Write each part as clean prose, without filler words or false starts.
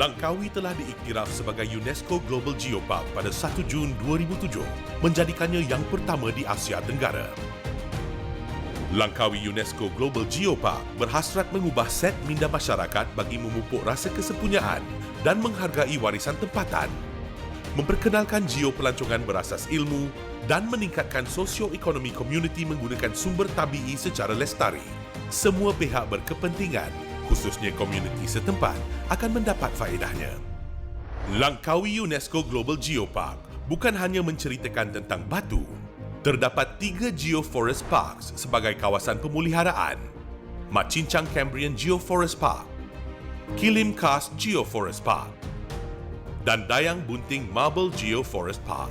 Langkawi telah diiktiraf sebagai UNESCO Global Geopark pada 1 Jun 2007, menjadikannya yang pertama di Asia Tenggara. Langkawi UNESCO Global Geopark berhasrat mengubah set minda masyarakat bagi memupuk rasa kesepunyaan dan menghargai warisan tempatan, memperkenalkan geopelancongan berasas ilmu dan meningkatkan sosioekonomi komuniti menggunakan sumber tabii secara lestari. Semua pihak berkepentingan, khususnya komuniti setempat, akan mendapat faedahnya. Langkawi UNESCO Global Geopark bukan hanya menceritakan tentang batu. Terdapat 3 Geoforest Parks sebagai kawasan pemeliharaan: Macincang Cambrian Geoforest Park, Kilim Karst Geoforest Park dan Dayang Bunting Marble Geoforest Park.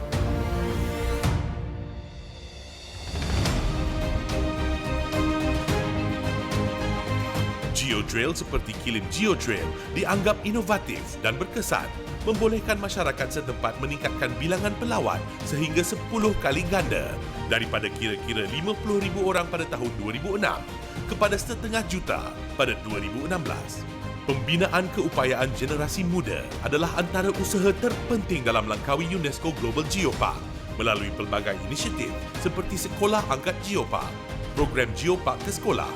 Geotrail seperti Kilim Geotrail dianggap inovatif dan berkesan, membolehkan masyarakat setempat meningkatkan bilangan pelawat sehingga 10 kali ganda daripada kira-kira 50,000 orang pada tahun 2006 kepada 1,5 juta pada 2016. Pembinaan keupayaan generasi muda adalah antara usaha terpenting dalam Langkawi UNESCO Global Geopark melalui pelbagai inisiatif seperti Sekolah Angkat Geopark, Program Geopark ke Sekolah,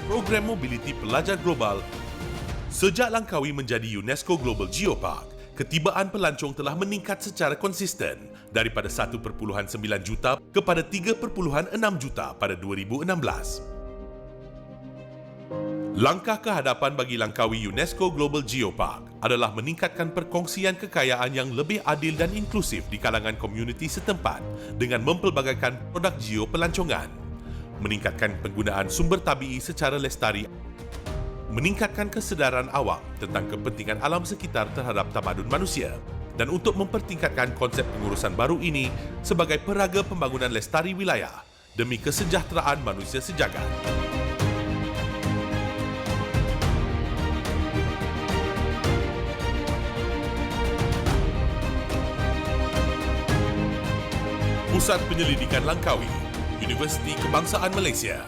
Program Mobiliti Pelajar Global. Sejak Langkawi menjadi UNESCO Global Geopark, ketibaan pelancong telah meningkat secara konsisten daripada 1.9 juta kepada 3.6 juta pada 2016. Langkah kehadapan bagi Langkawi UNESCO Global Geopark adalah meningkatkan perkongsian kekayaan yang lebih adil dan inklusif di kalangan komuniti setempat dengan mempelbagaikan produk geopelancongan, meningkatkan penggunaan sumber tabii secara lestari, meningkatkan kesedaran awam tentang kepentingan alam sekitar terhadap tamadun manusia, dan untuk mempertingkatkan konsep pengurusan baru ini sebagai peraga pembangunan lestari wilayah demi kesejahteraan manusia sejagat. Pusat Penyelidikan Langkawi, Universiti Kebangsaan Malaysia.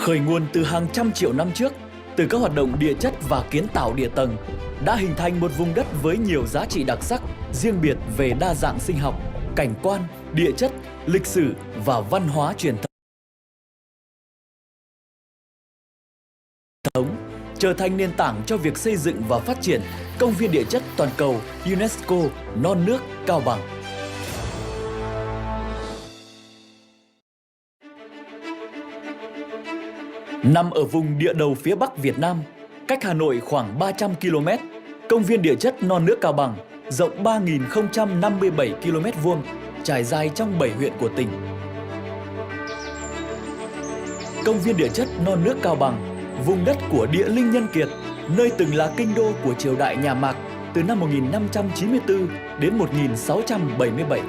Khởi nguồn từ hàng trăm triệu năm trước, Từ các hoạt động địa chất và kiến tạo địa tầng đã hình thành một vùng đất với nhiều giá trị đặc sắc, riêng biệt về đa dạng sinh học, cảnh quan, địa chất, lịch sử và văn hóa truyền thống, trở thành nền tảng cho việc xây dựng và phát triển Công viên địa chất toàn cầu UNESCO non nước Cao Bằng. Nằm ở vùng địa đầu phía Bắc Việt Nam, cách Hà Nội khoảng 300 km, Công viên địa chất non nước Cao Bằng rộng 3.057 km², trải dài trong 7 huyện của tỉnh. Công viên địa chất non nước Cao Bằng, vùng đất của địa linh nhân kiệt, nơi từng là kinh đô của triều đại nhà Mạc từ năm 1594 đến 1677.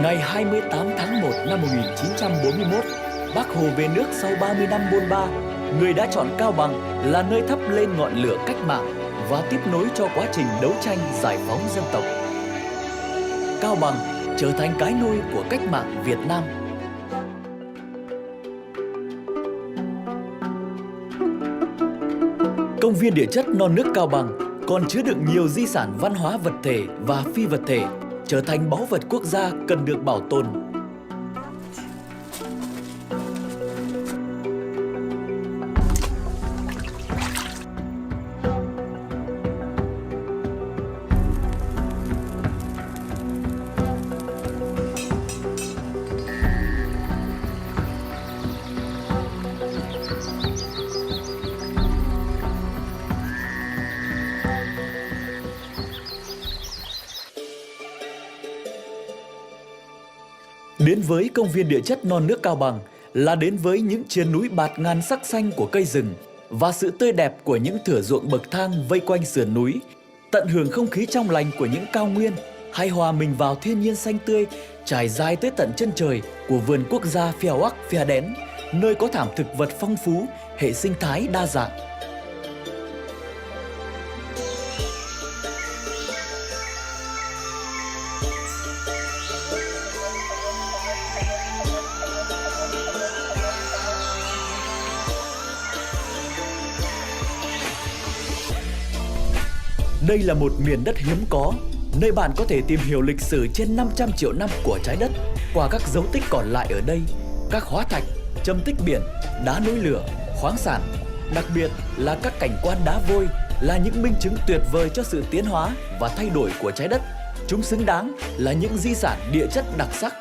Ngày 28 tháng 1 năm 1941, Bác Hồ về nước sau 30 năm bôn ba, người đã chọn Cao Bằng là nơi thắp lên ngọn lửa cách mạng và tiếp nối cho quá trình đấu tranh giải phóng dân tộc. Cao Bằng trở thành cái nôi của cách mạng Việt Nam. Công viên địa chất non nước Cao Bằng còn chứa đựng nhiều di sản văn hóa vật thể và phi vật thể, trở thành báu vật quốc gia cần được bảo tồn. Đến với công viên địa chất non nước Cao Bằng là đến với những triền núi bạt ngàn sắc xanh của cây rừng và sự tươi đẹp của những thửa ruộng bậc thang vây quanh sườn núi, tận hưởng không khí trong lành của những cao nguyên hay hòa mình vào thiên nhiên xanh tươi trải dài tới tận chân trời của vườn quốc gia Phiêuắc Phia Đén, nơi có thảm thực vật phong phú, hệ sinh thái đa dạng. Đây là một miền đất hiếm có, nơi bạn có thể tìm hiểu lịch sử trên 500 triệu năm của trái đất qua các dấu tích còn lại ở đây, các hóa thạch, châm tích biển, đá núi lửa, khoáng sản. Đặc biệt là các cảnh quan đá vôi là những minh chứng tuyệt vời cho sự tiến hóa và thay đổi của trái đất. Chúng xứng đáng là những di sản địa chất đặc sắc.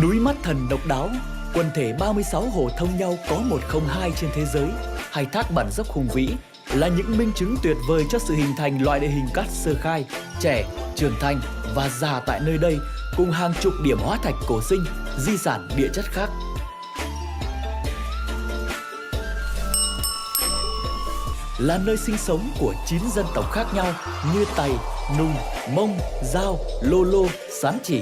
Núi Mắt Thần độc đáo, quần thể 36 hồ thông nhau có 102 trên thế giới, hay thác Bản Dốc hùng vĩ là những minh chứng tuyệt vời cho sự hình thành loại địa hình cát sơ khai, trẻ, trưởng thành và già tại nơi đây, cùng hàng chục điểm hóa thạch cổ sinh, di sản địa chất khác. Là nơi sinh sống của 9 dân tộc khác nhau như Tày, Nùng, Mông, Dao, Lô Lô, Sán Chỉ.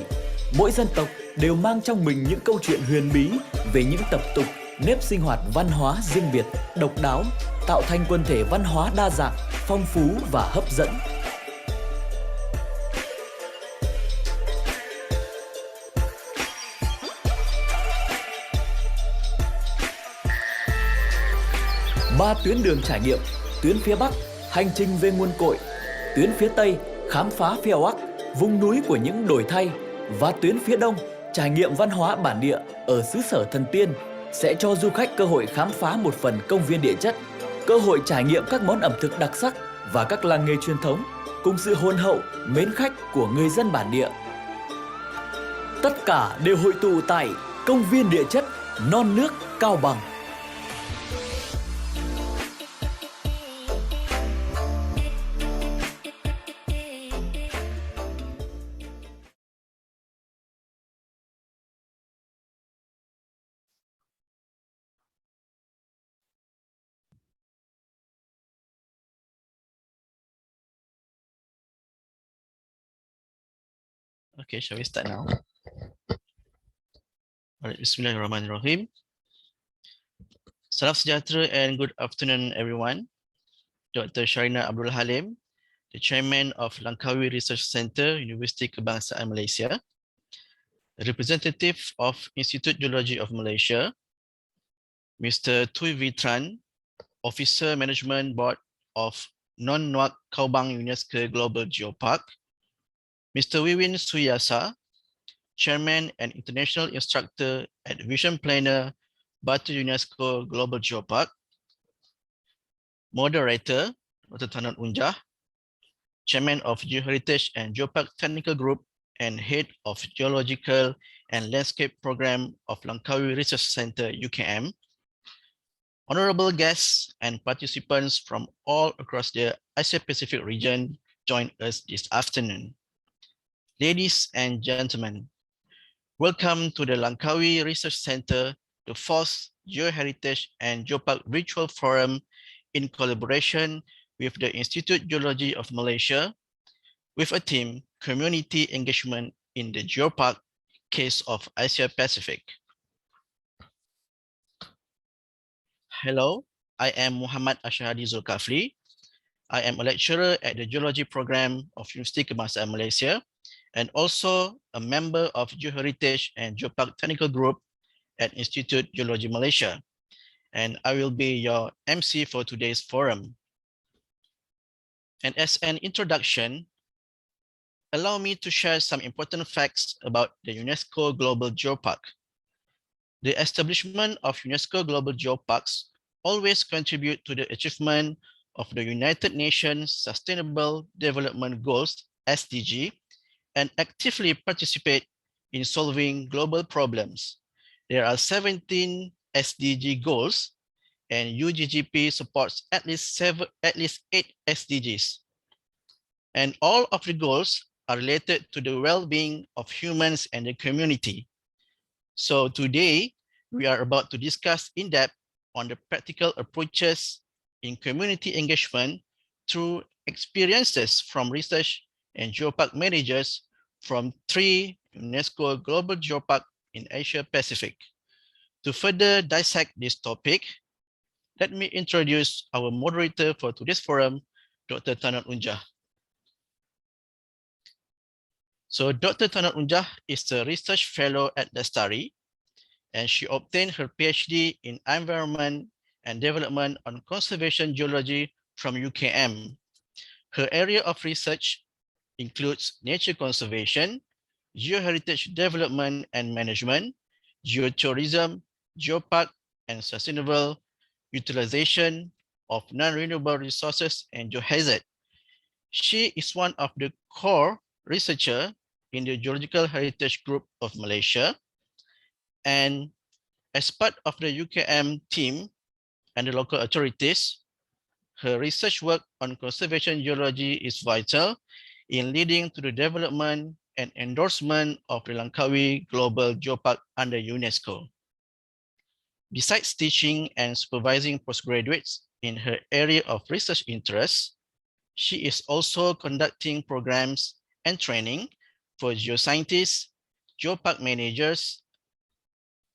Mỗi dân tộc đều mang trong mình những câu chuyện huyền bí về những tập tục, nếp sinh hoạt văn hóa riêng biệt, độc đáo, tạo thành quần thể văn hóa đa dạng, phong phú và hấp dẫn. Ba tuyến đường trải nghiệm: tuyến phía Bắc, hành trình về nguồn cội; tuyến phía Tây, khám phá Phiêuắc, vùng núi của những đổi thay; và tuyến phía Đông, trải nghiệm văn hóa bản địa ở xứ sở thần tiên, sẽ cho du khách cơ hội khám phá một phần công viên địa chất, cơ hội trải nghiệm các món ẩm thực đặc sắc và các làng nghề truyền thống, cùng sự hồn hậu, mến khách của người dân bản địa. Tất cả đều hội tụ tại công viên địa chất non nước Cao Bằng. Okay, shall we start now? Alright, Bismillahirrahmanirrahim. Salam sejahtera and good afternoon everyone. Dr. Sharina Abdul Halim, the Chairman of Langkawi Research Center, University Kebangsaan Malaysia, a representative of Institute Geology of Malaysia, Mr. Tui Vitran, Officer Management Board of Non-Nuak Kaubang UNESCO Global Geopark, Mr. Wiwin Suyasa, Chairman and International Instructor at Vision Planner, Batu UNESCO Global Geopark, Moderator, Dr. Tanot Unjah, Chairman of Geoheritage and Geopark Technical Group and Head of Geological and Landscape Program of Langkawi Research Center, UKM, honorable guests and participants from all across the Asia-Pacific region join us this afternoon. Ladies and gentlemen, welcome to the Langkawi Research Center, the fourth Geoheritage and Geopark Virtual Forum in collaboration with the Institute Geology of Malaysia, with a theme, Community Engagement in the Geopark Case of Asia-Pacific. Hello, I am Muhammad Ashahadi Zulkafli. I am a lecturer at the Geology Program of University Kebangsaan Malaysia and also a member of Geoheritage and Geopark Technical Group at Institute Geology Malaysia. And I will be your MC for today's forum. And as an introduction, allow me to share some important facts about the UNESCO Global Geopark. The establishment of UNESCO Global Geoparks always contribute to the achievement of the United Nations Sustainable Development Goals, SDG, and actively participate in solving global problems. There are 17 SDG goals, and UGGP supports at least 8 SDGs. And all of the goals are related to the well-being of humans and the community. So today, we are about to discuss in depth on the practical approaches in community engagement through experiences from research and geopark managers from 3 UNESCO Global Geopark in Asia Pacific. To further dissect this topic, let me introduce our moderator for today's forum, Dr. Tanot Unjah. So Dr. Tanot Unjah is a research fellow at Lestari, and she obtained her PhD in Environment and Development on Conservation Geology from UKM. Her area of research includes nature conservation, geoheritage development and management, geotourism, geopark, and sustainable utilization of non-renewable resources and geohazard. She is one of the core researchers in the Geological Heritage Group of Malaysia. And as part of the UKM team and the local authorities, her research work on conservation geology is vital in leading to the development and endorsement of the Langkawi Global Geopark under UNESCO. Besides teaching and supervising postgraduates in her area of research interests, she is also conducting programs and training for geoscientists, geopark managers,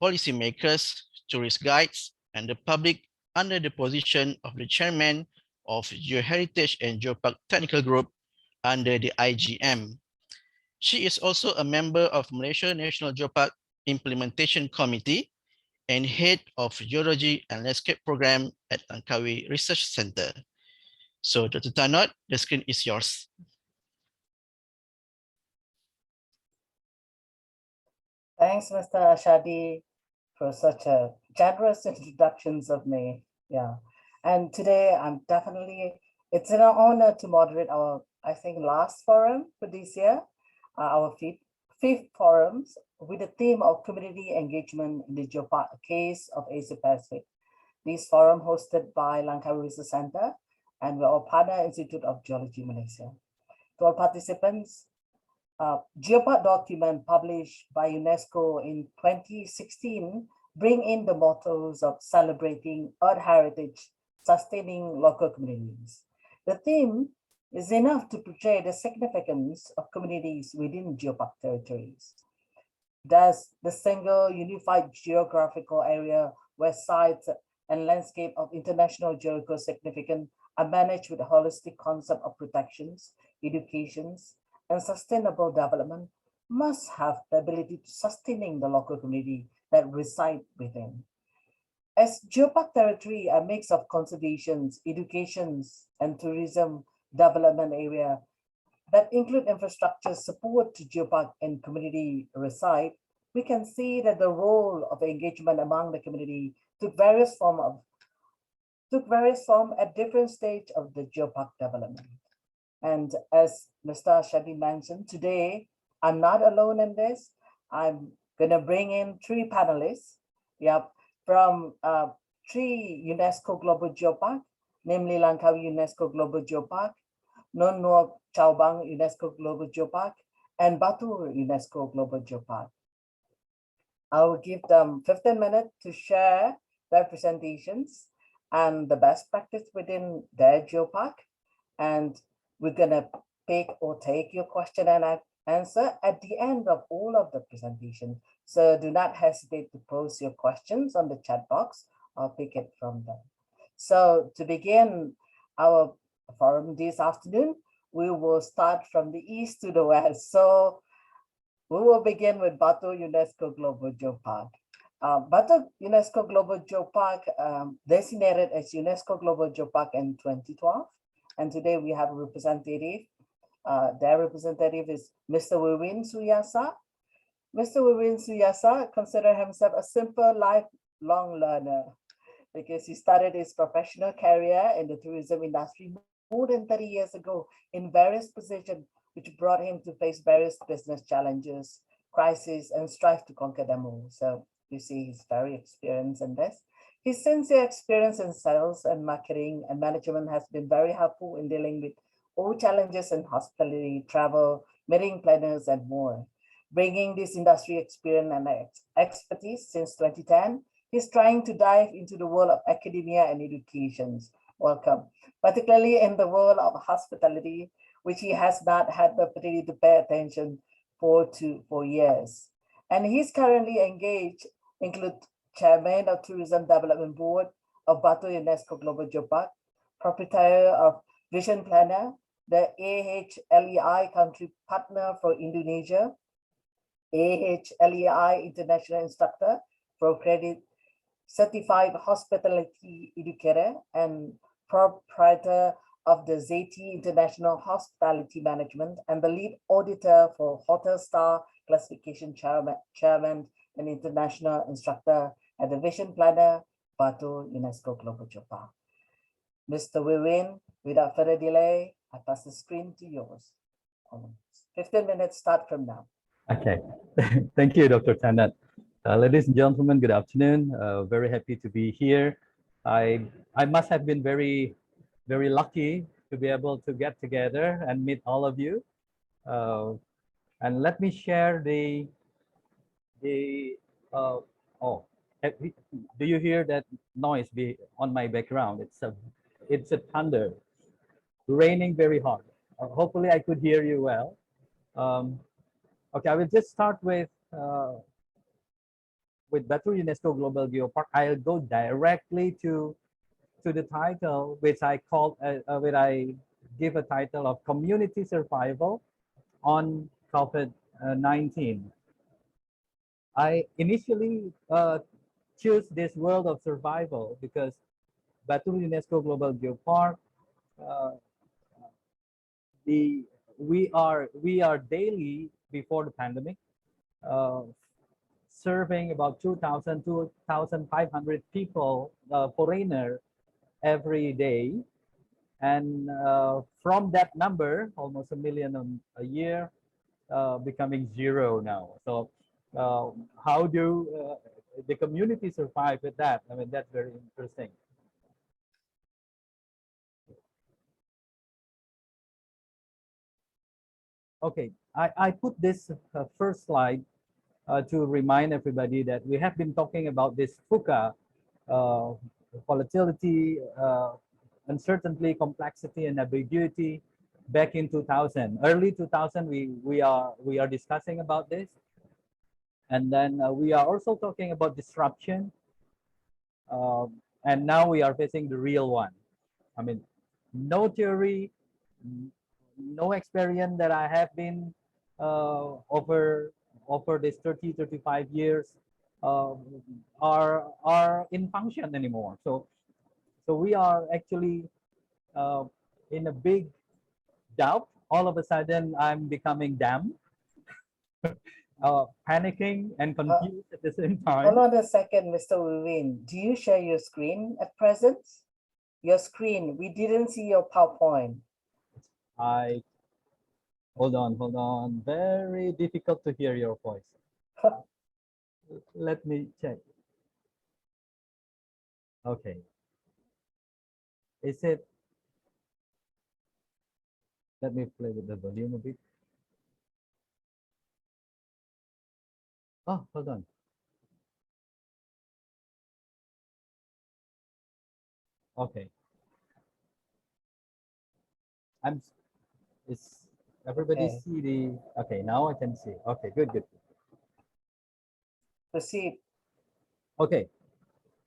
policymakers, tourist guides, and the public under the position of the chairman of Geoheritage and Geopark Technical Group under the IGM. She is also a member of Malaysia National Geopark Implementation Committee and head of Geology and Landscape Program at Langkawi Research Center. So Dr. Tanot, the screen is yours. Thanks, Mr. Ashadi, for such a generous introductions of me. Yeah, and today it's an honor to moderate our, I think, last forum for this year, our fifth forums with the theme of community engagement in the geopark case of Asia Pacific. This forum hosted by Langkawi Research Center and our partner Institute of Geology Malaysia. To all participants, Geopark document published by UNESCO in 2016 bring in the mottos of celebrating Earth heritage, sustaining local communities. The theme is enough to portray the significance of communities within geopark territories. Thus, the single unified geographical area where sites and landscape of international geological significance are managed with a holistic concept of protections, educations, and sustainable development must have the ability to sustaining the local community that reside within. As Geopark territory, a mix of conservations, educations, and tourism development area that include infrastructure support to geopark and community reside, we can see that the role of engagement among the community took various form at different stage of the geopark development. And as Mr. Shadi mentioned, today I'm not alone in this. I'm gonna bring in three panelists. Yep, from three UNESCO Global Geopark, namely Langkawi UNESCO Global Geopark, Non Nuok Chao Bang UNESCO Global Geopark, and Batu UNESCO Global Geopark. I will give them 15 minutes to share their presentations and the best practice within their geopark. And we're gonna pick or take your question and answer at the end of all of the presentation. So do not hesitate to post your questions on the chat box or pick it from them. So to begin our forum this afternoon, we will start from the east to the west. So we will begin with Batu UNESCO Global Geopark. Batu UNESCO Global Geopark designated as UNESCO Global Geopark in 2012. And today we have a representative. Their representative is Mr. Wiwin Suyasa. Mr. Wiwin Suyasa considers himself a simple lifelong learner because he started his professional career in the tourism industry more than 30 years ago in various positions, which brought him to face various business challenges, crises, and strive to conquer them all. So you see, he's very experienced in this. His sincere experience in sales and marketing and management has been very helpful in dealing with all challenges in hospitality, travel, meeting planners, and more. Bringing this industry experience and expertise since 2010, he's trying to dive into the world of academia and education. Welcome, particularly in the world of hospitality, which he has not had the opportunity to pay attention for years. And he's currently engaged, include Chairman of Tourism Development Board of Batu UNESCO Global Geopark, proprietor of Vision Planner, the AHLEI Country Partner for Indonesia, AHLEI International Instructor for Credit, Certified Hospitality Educator, and proprietor of the ZT International Hospitality Management, and the lead auditor for Hotel Star Classification Chairman and International Instructor at the Vision Planner, Batu UNESCO Global Geopark. Mr. Wiwin, without further delay, I pass the screen to yours. 15 minutes start from now. Okay, thank you, Dr. Tanat. Ladies and gentlemen, good afternoon. Very happy to be here. I must have been very lucky to be able to get together and meet all of you. And let me share do you hear that noise on my background? It's a thunder, raining very hard. Hopefully I could hear you well. Okay, I will just start with Batu UNESCO Global Geopark. I'll go directly to the title, which I called, when I give a title of Community Survival on COVID-19. I initially choose this world of survival because Batu UNESCO Global Geopark, we are daily before the pandemic serving about 2,000 to 2,500 people, foreigner, every day, and from that number, almost 1 million a year, becoming zero now. So how do the community survive with that? I mean, that's very interesting. Okay, I put this first slide to remind everybody that we have been talking about this VUCA, volatility, uncertainty, complexity, and ambiguity back in 2000. Early 2000, we are discussing about this. And then we are also talking about disruption. And now we are facing the real one. I mean, no theory, no experience that I have been over this 35 years uh, are in function anymore. So we are actually uh, in a big doubt. All of a sudden, I'm becoming damn, panicking and confused at the same Hold time. on a second, Mr. Win. Do you share your screen at present? Your screen, we didn't see your PowerPoint. I hold on. Very difficult to hear your voice. Let me check. Okay. Is it? Let me play with the volume a bit. Oh, hold on. Okay. I'm. Is everybody Okay. see the? Okay, now I can see. Okay, good. Proceed. Okay.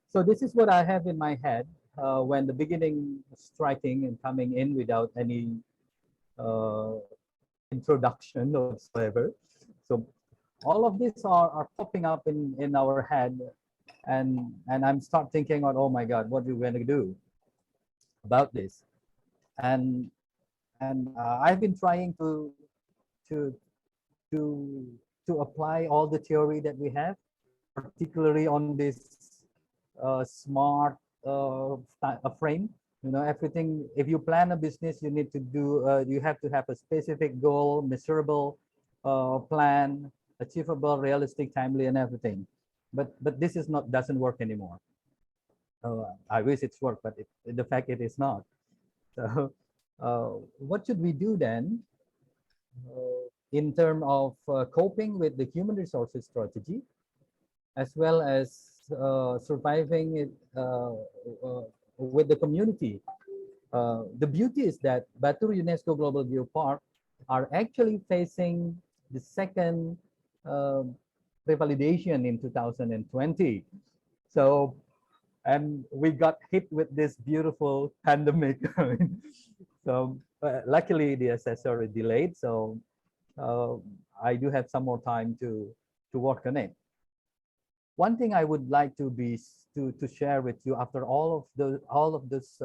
So this is what I have in my head when the beginning striking and coming in without any uh, introduction or whatsoever. So all of these are popping up in our head, and I'm start thinking on, oh my God, what are we going to do about this? And I've been trying to to to apply all the theory that we have, particularly on this smart frame. You know, everything. If you plan a business, you need to do. You have to have a specific goal, measurable plan, achievable, realistic, timely, and everything. But this is not doesn't work anymore. I wish it's worked, but the fact it is not. So, what should we do then in terms of coping with the human resources strategy, as well as surviving it with the community? The beauty is that Batur UNESCO Global Geopark are actually facing the second uh, revalidation in 2020. So, and we got hit with this beautiful pandemic. So luckily the assessor is delayed. So uh, I do have some more time to work on it. One thing I would like to share with you after all of this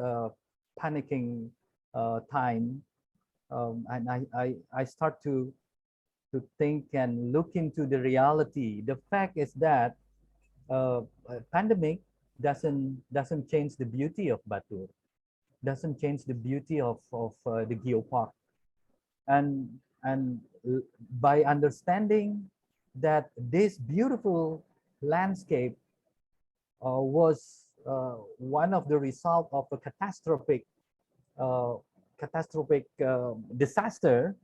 panicking time, and I start to think and look into the reality. The fact is that pandemic doesn't change the beauty of Batur, doesn't change the beauty of the Geopark, and and by understanding that this beautiful landscape was one of the result of a uh, catastrophic disaster.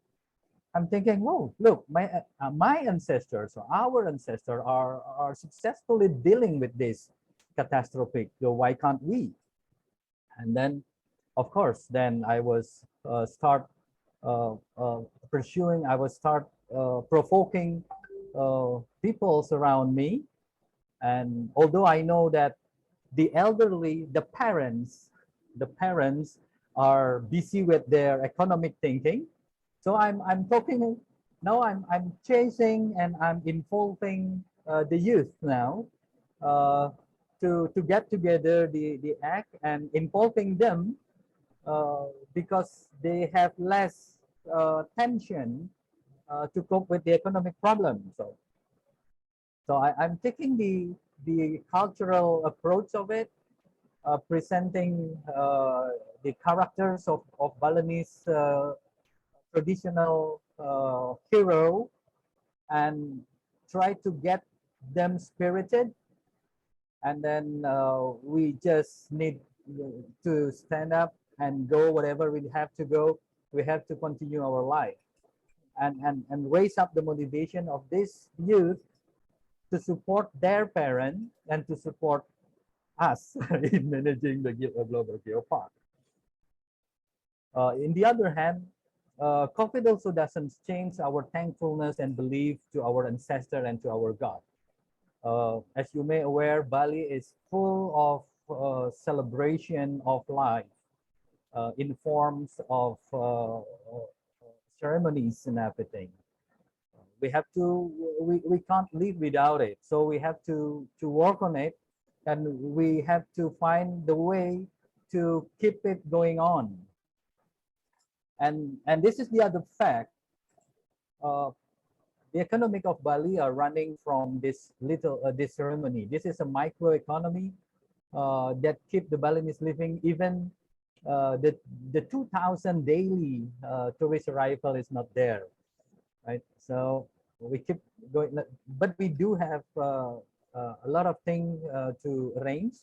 I'm thinking, whoa, look, my ancestors or our ancestors are successfully dealing with this catastrophic. So why can't we? And then, of course, then I was start pursuing. I was start provoking people around me. And although I know that the elderly, the parents are busy with their economic thinking. So I'm talking now. I'm chasing and I'm involving the youth now to get together the act and involving them because they have less tension to cope with the economic problem. So I'm taking the cultural approach of it, presenting the characters of Balinese traditional hero, and try to get them spirited. And then we just need to stand up and go whatever we have to go. We have to continue our life and raise up the motivation of this youth to support their parent and to support us in managing the global geopark. In the other hand, COVID also doesn't change our thankfulness and belief to our ancestor and to our God. As you may aware, Bali is full of celebration of life. in forms of ceremonies and everything. We have to, we can't live without it. So we have to work on it, and we have to find the way to keep it going on. And this is the other fact. The economic of Bali are running from this this ceremony. This is a micro economy that keep the Balinese living. Even the 2,000 daily tourist arrival is not there, right? So we keep going, but we do have a lot of things to arrange.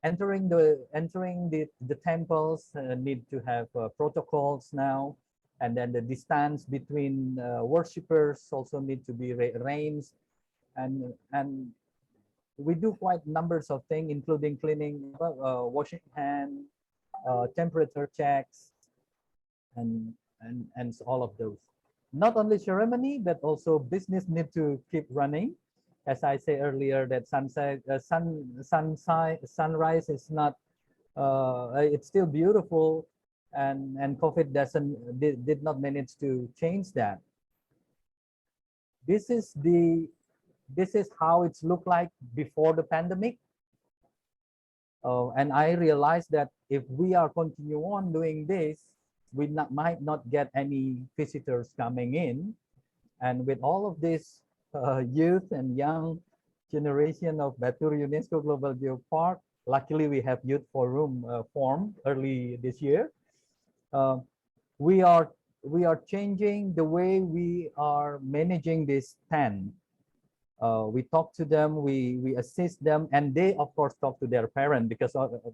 Entering the temples need to have protocols now, and then the distance between worshippers also need to be arranged, and we do quite numbers of things, including cleaning, washing hand, temperature checks, and all of those. Not only ceremony, but also business need to keep running. As I say earlier, that sunrise is not, it's still beautiful, and COVID did not manage to change that. This is how it's looked like before the pandemic. And I realized that if we are continue on doing this, we might not get any visitors coming in. And with all of this youth and young generation of Batur UNESCO Global Geopark, luckily we have Youth Forum formed early this year. We are changing the way we are managing this tent. We talk to them, we assist them, and they of course talk to their parents,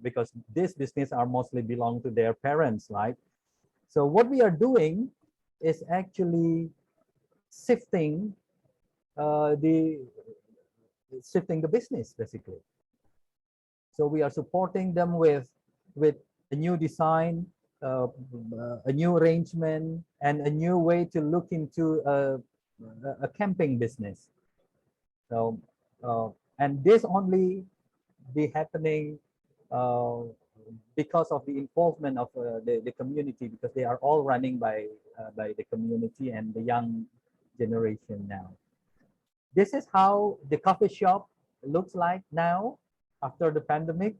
because this business are mostly belong to their parents, right? So what we are doing is actually shifting the business, basically. So we are supporting them with a new design, a new arrangement, and a new way to look into a camping business. So and this only be happening because of the involvement of the community, because they are all running by the community and the young generation now. This is how the coffee shop looks like now after the pandemic.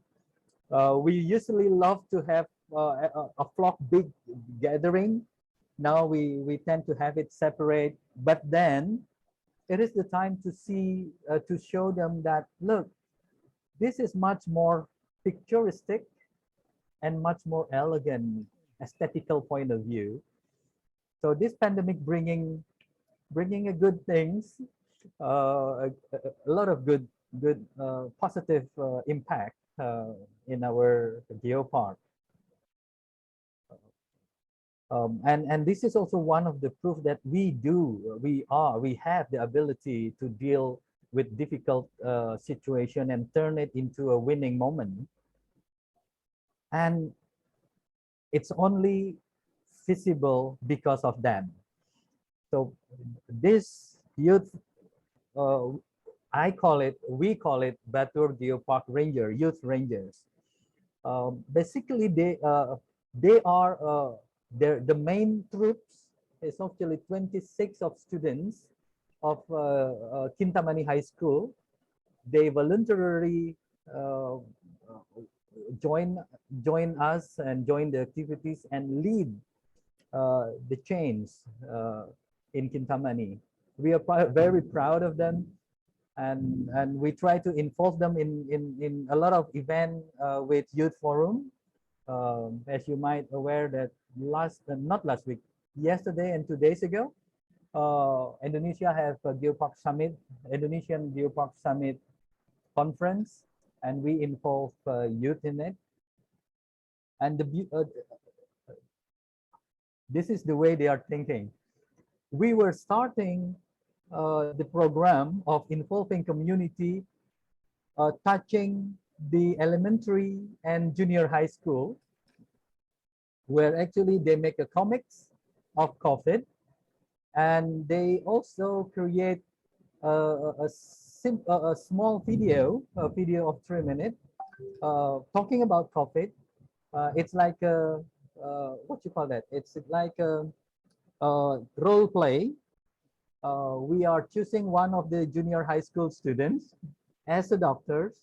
We usually love to have a flock big gathering. Now we tend to have it separate, but then it is the time to see, to show them that, look, this is much more picturestic and much more elegant, aesthetical point of view. So this pandemic bringing a good things, a lot of good positive impact in our geopark. And this is also one of the proof that we have the ability to deal with difficult situation and turn it into a winning moment. And it's only feasible because of them. So this youth, we call it Batur Geopark Ranger, youth rangers. Basically, they are the main troops is actually 26 of students of Kintamani High School. They voluntarily join us and join the activities and lead the chains in Kintamani. We are very proud of them, and we try to involve them in a lot of event with Youth Forum. As you might aware that not last week, yesterday and 2 days ago, Indonesia have a Geopark Summit, Indonesian Geopark Summit conference, and we involve youth in it. And this is the way they are thinking. We were starting the program of involving community, touching the elementary and junior high school, where actually they make a comics of COVID, and they also create a small video, a video of 3 minutes, talking about COVID, it's like a what you call that? It's like a role play. We are choosing one of the junior high school students as a doctor,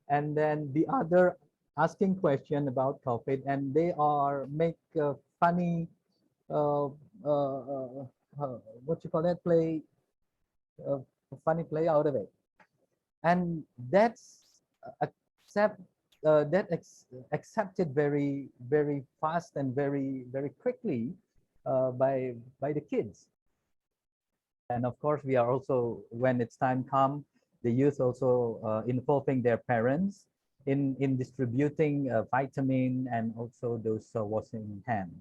and then the other asking question about COVID, and they are make a funny uh, uh, uh, what you call that play, uh, a funny play out of it, and that's accept accepted very fast and very quickly by the kids. And of course, we are also, when it's time come, the youth also involving their parents in distributing vitamin and also those washing hand.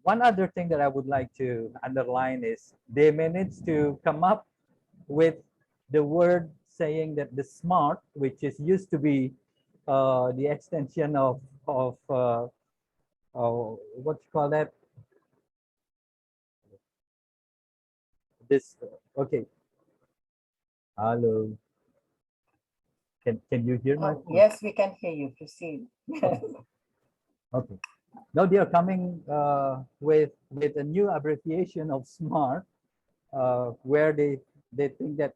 One other thing that I would like to underline is they managed to come up with the word saying that the smart, which is used to be the extension of what you call that, this, okay, hello, can you hear my voice? Yes, we can hear you. Proceed. Okay. Now they are coming with a new abbreviation of SMART, where they think that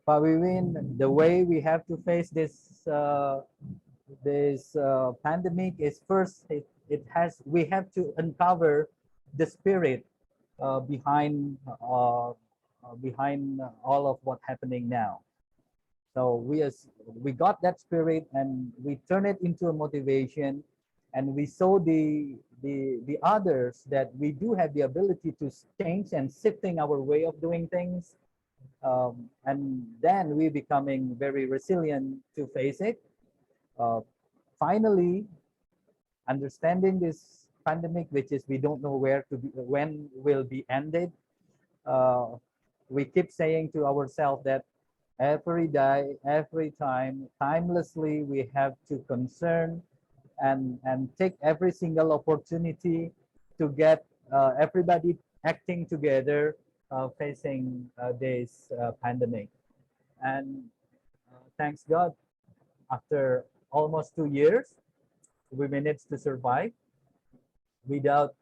Pawiwin, the way we have to face this pandemic is first we have to uncover the spirit behind all of what's happening now. So we got that spirit and we turn it into a motivation, and we saw the others that we do have the ability to change and shifting our way of doing things, and then we becoming very resilient to face it. Finally, understanding this pandemic, which is we don't know when will be ended. We keep saying to ourselves that every day, every time, timelessly, we have to concern and take every single opportunity to get everybody acting together, facing this pandemic. And thanks God, after almost 2 years, we managed to survive without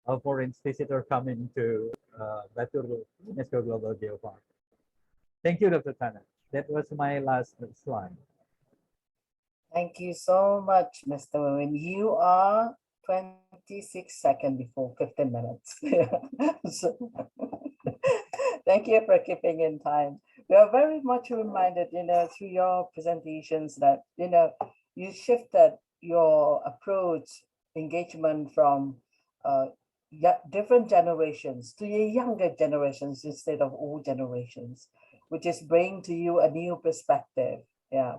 a foreign visitor coming to Batur UNESCO Global Geopark. Thank you, Dr. Tana. That was my last slide. Thank you so much, Mr. Win. You are 26 seconds before 15 minutes. So, thank you for keeping in time. We are very much reminded, through your presentations that, you shifted your approach, engagement from different generations to your younger generations instead of old generations, which is bringing to you a new perspective. Yeah.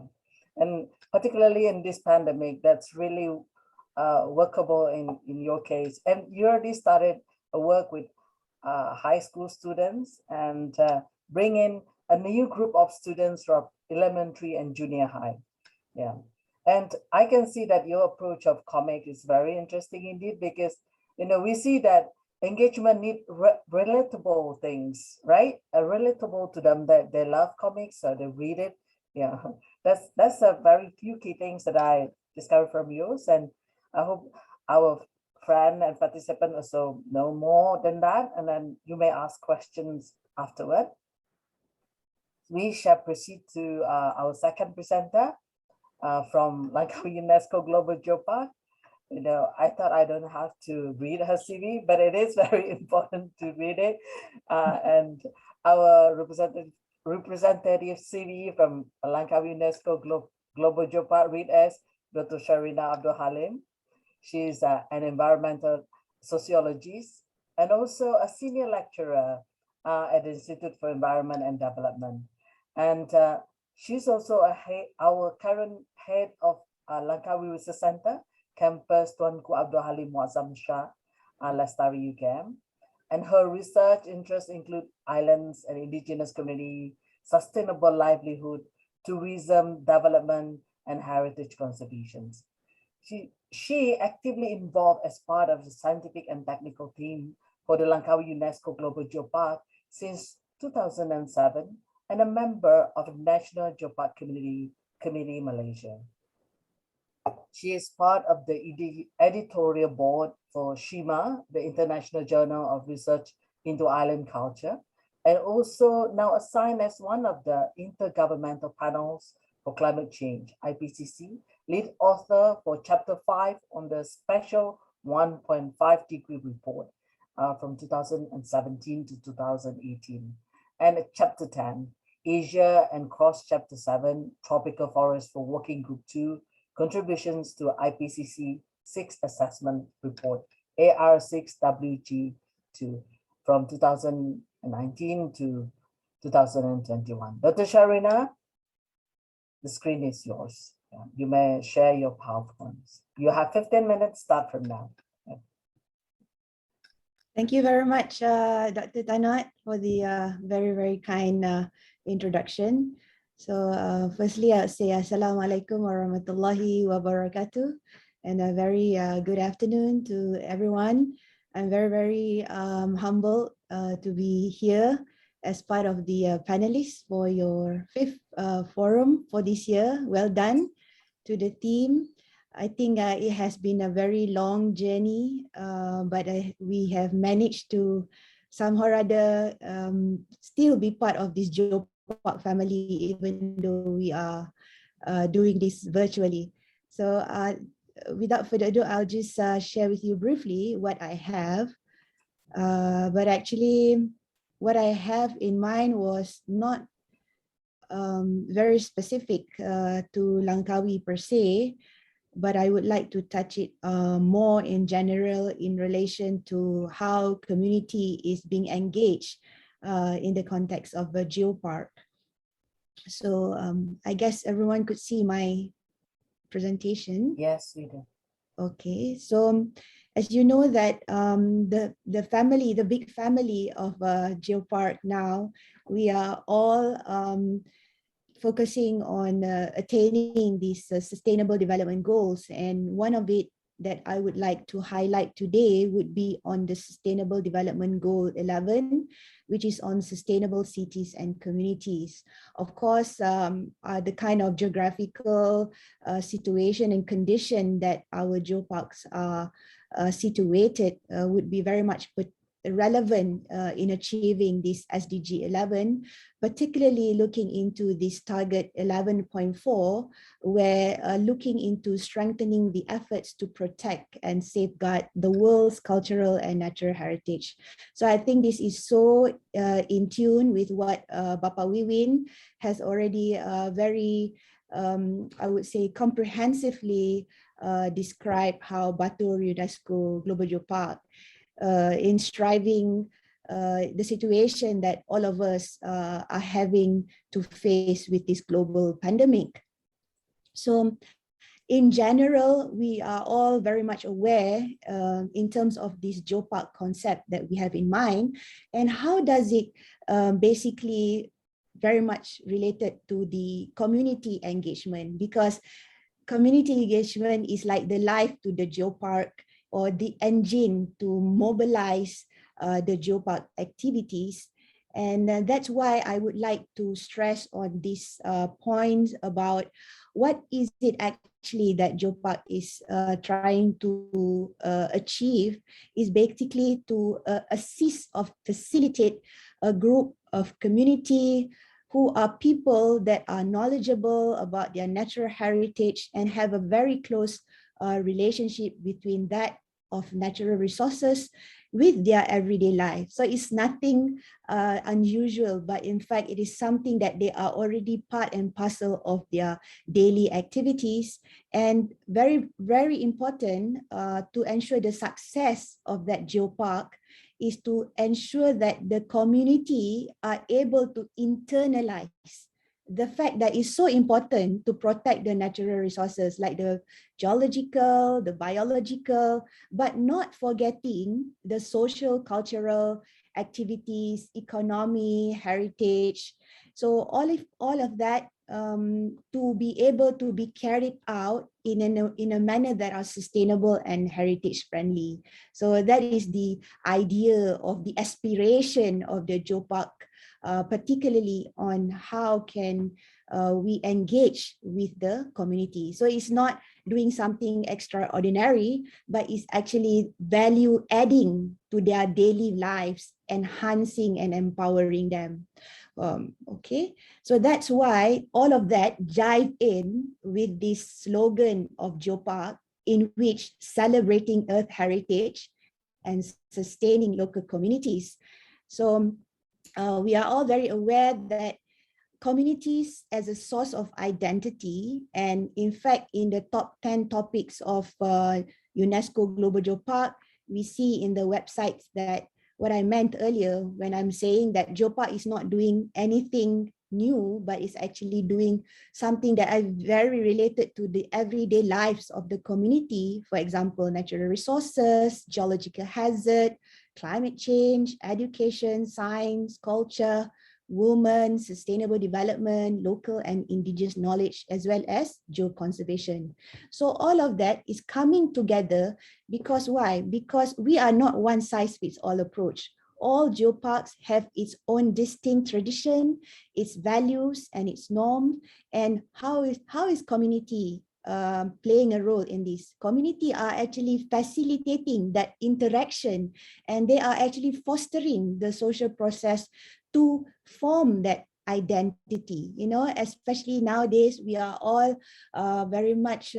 And particularly in this pandemic, that's really workable in your case. And you already started a work with high school students and bring in a new group of students from elementary and junior high. Yeah. And I can see that your approach of comic is very interesting indeed, because, we see that engagement need relatable things, right? Relatable to them, that they love comics, so they read it. Yeah, that's a very few key things that I discovered from yours, and I hope our friend and participant also know more than that, and then you may ask questions afterward. We shall proceed to our second presenter from Langkawi UNESCO Global Geopark. I thought I don't have to read her CV, but it is very important to read it. And our representative CV from Langkawi UNESCO Global Geopark read as Dr. Sharina Abdul Halim. She's an environmental sociologist and also a senior lecturer at the Institute for Environment and Development. And she's also our current head of Langkawi Research Center, Campus Tuanku Abdul Halim Muazzam Shah, Lestari UCAM. And her research interests include islands and indigenous community, sustainable livelihood, tourism, development, and heritage conservations. She actively involved as part of the scientific and technical team for the Langkawi UNESCO Global Geopark since 2007 and a member of the National Geopark Committee Malaysia. She is part of the editorial board for SHIMA, the International Journal of Research into Island Culture, and also now assigned as one of the Intergovernmental Panels for Climate Change, IPCC, lead author for Chapter 5 on the Special 1.5 Degree Report from 2017 to 2018, and Chapter 10, Asia and Cross Chapter 7, Tropical Forest for Working Group 2, Contributions to IPCC 6 Assessment Report, AR6WG2, from 2019 to 2021. Dr. Sharina, the screen is yours. You may share your PowerPoints. You have 15 minutes, start from now. Thank you very much, Dr. Tanat, for the very, very kind introduction. So firstly, I would say Assalamualaikum warahmatullahi wabarakatuh, and a very good afternoon to everyone. I'm very, very humbled to be here as part of the panelists for your 5th forum for this year. Well done to the team. I think it has been a very long journey, but we have managed to somehow or other still be part of this Geopark family, even though we are doing this virtually. So without further ado, I'll just share with you briefly what I have. But actually, what I have in mind was not very specific to Langkawi per se, but I would like to touch it more in general in relation to how community is being engaged in the context of a Geopark. So I guess everyone could see my presentation. Yes, we do. Okay, so as you know that the family, the big family of Geopark now, we are all focusing on attaining these sustainable development goals. And one of it that I would like to highlight today would be on the Sustainable Development Goal 11, which is on sustainable cities and communities. Of course, the kind of geographical situation and condition that our geoparks are situated would be very much relevant in achieving this SDG 11, particularly looking into this target 11.4, where looking into strengthening the efforts to protect and safeguard the world's cultural and natural heritage. So I think this is so in tune with what Bapa Wiwin has already very, I would say, comprehensively described how Batur UNESCO Global Geopark in striving the situation that all of us are having to face with this global pandemic. So in general, we are all very much aware in terms of this Geopark concept that we have in mind, and how does it basically very much related to the community engagement, because community engagement is like the life to the Geopark, or the engine to mobilize the Geopark activities. And that's why I would like to stress on these points about what is it actually that Geopark is trying to achieve, is basically to assist or facilitate a group of community who are people that are knowledgeable about their natural heritage and have a very close relationship between that of natural resources with their everyday life. So it's nothing unusual, but in fact, it is something that they are already part and parcel of their daily activities. And very, very important to ensure the success of that geopark is to ensure that the community are able to internalize the fact that it's so important to protect the natural resources like the geological, the biological, but not forgetting the social, cultural activities, economy, heritage. So all of that to be able to be carried out in a manner that are sustainable and heritage friendly. So that is the idea of the aspiration of the Geopark particularly on how can we engage with the community. So it's not doing something extraordinary, but it's actually value adding to their daily lives, enhancing and empowering them. Okay, so that's why all of that jive in with this slogan of Geopark, in which celebrating Earth heritage and sustaining local communities. So we are all very aware that communities as a source of identity, and in fact, in the top 10 topics of UNESCO Global Geopark, we see in the websites that what I meant earlier when I'm saying that Geopark is not doing anything new, but it's actually doing something that is very related to the everyday lives of the community. For example, natural resources, geological hazard, climate change, education, science, culture, women, sustainable development, local and indigenous knowledge, as well as geoconservation. So all of that is coming together because why? Because we are not one size fits all approach. All geoparks have its own distinct tradition, its values and its norms. And how is community playing a role in this? Community are actually facilitating that interaction, and they are actually fostering the social process to form that identity. You know, especially nowadays, we are all very much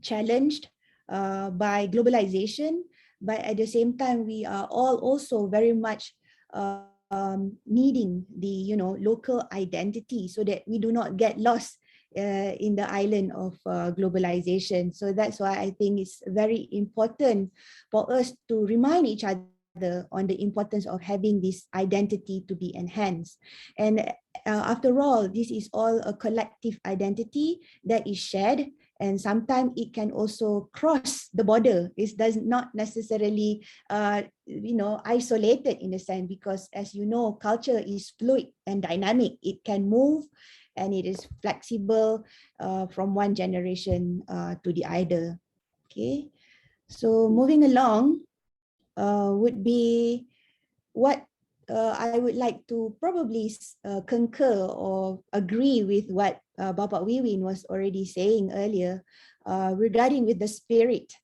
challenged by globalization, but at the same time, we are all also very much needing the local identity so that we do not get lost in the island of globalization. So that's why I think it's very important for us to remind each other on the importance of having this identity to be enhanced. And after all, this is all a collective identity that is shared, and sometimes it can also cross the border. It does not necessarily isolated in a sense, because as you know, culture is fluid and dynamic. It can move and it is flexible from one generation to the other. Okay, so moving along, would be what I would like to probably concur or agree with what Bapak Wiwin was already saying earlier regarding with the spirit.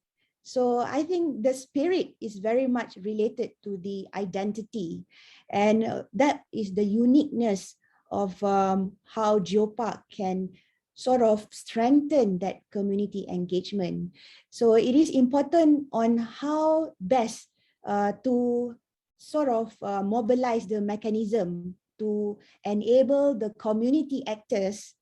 So I think the spirit is very much related to the identity, and that is the uniqueness of how Geopark can sort of strengthen that community engagement. So it is important on how best to sort of mobilize the mechanism to enable the community actors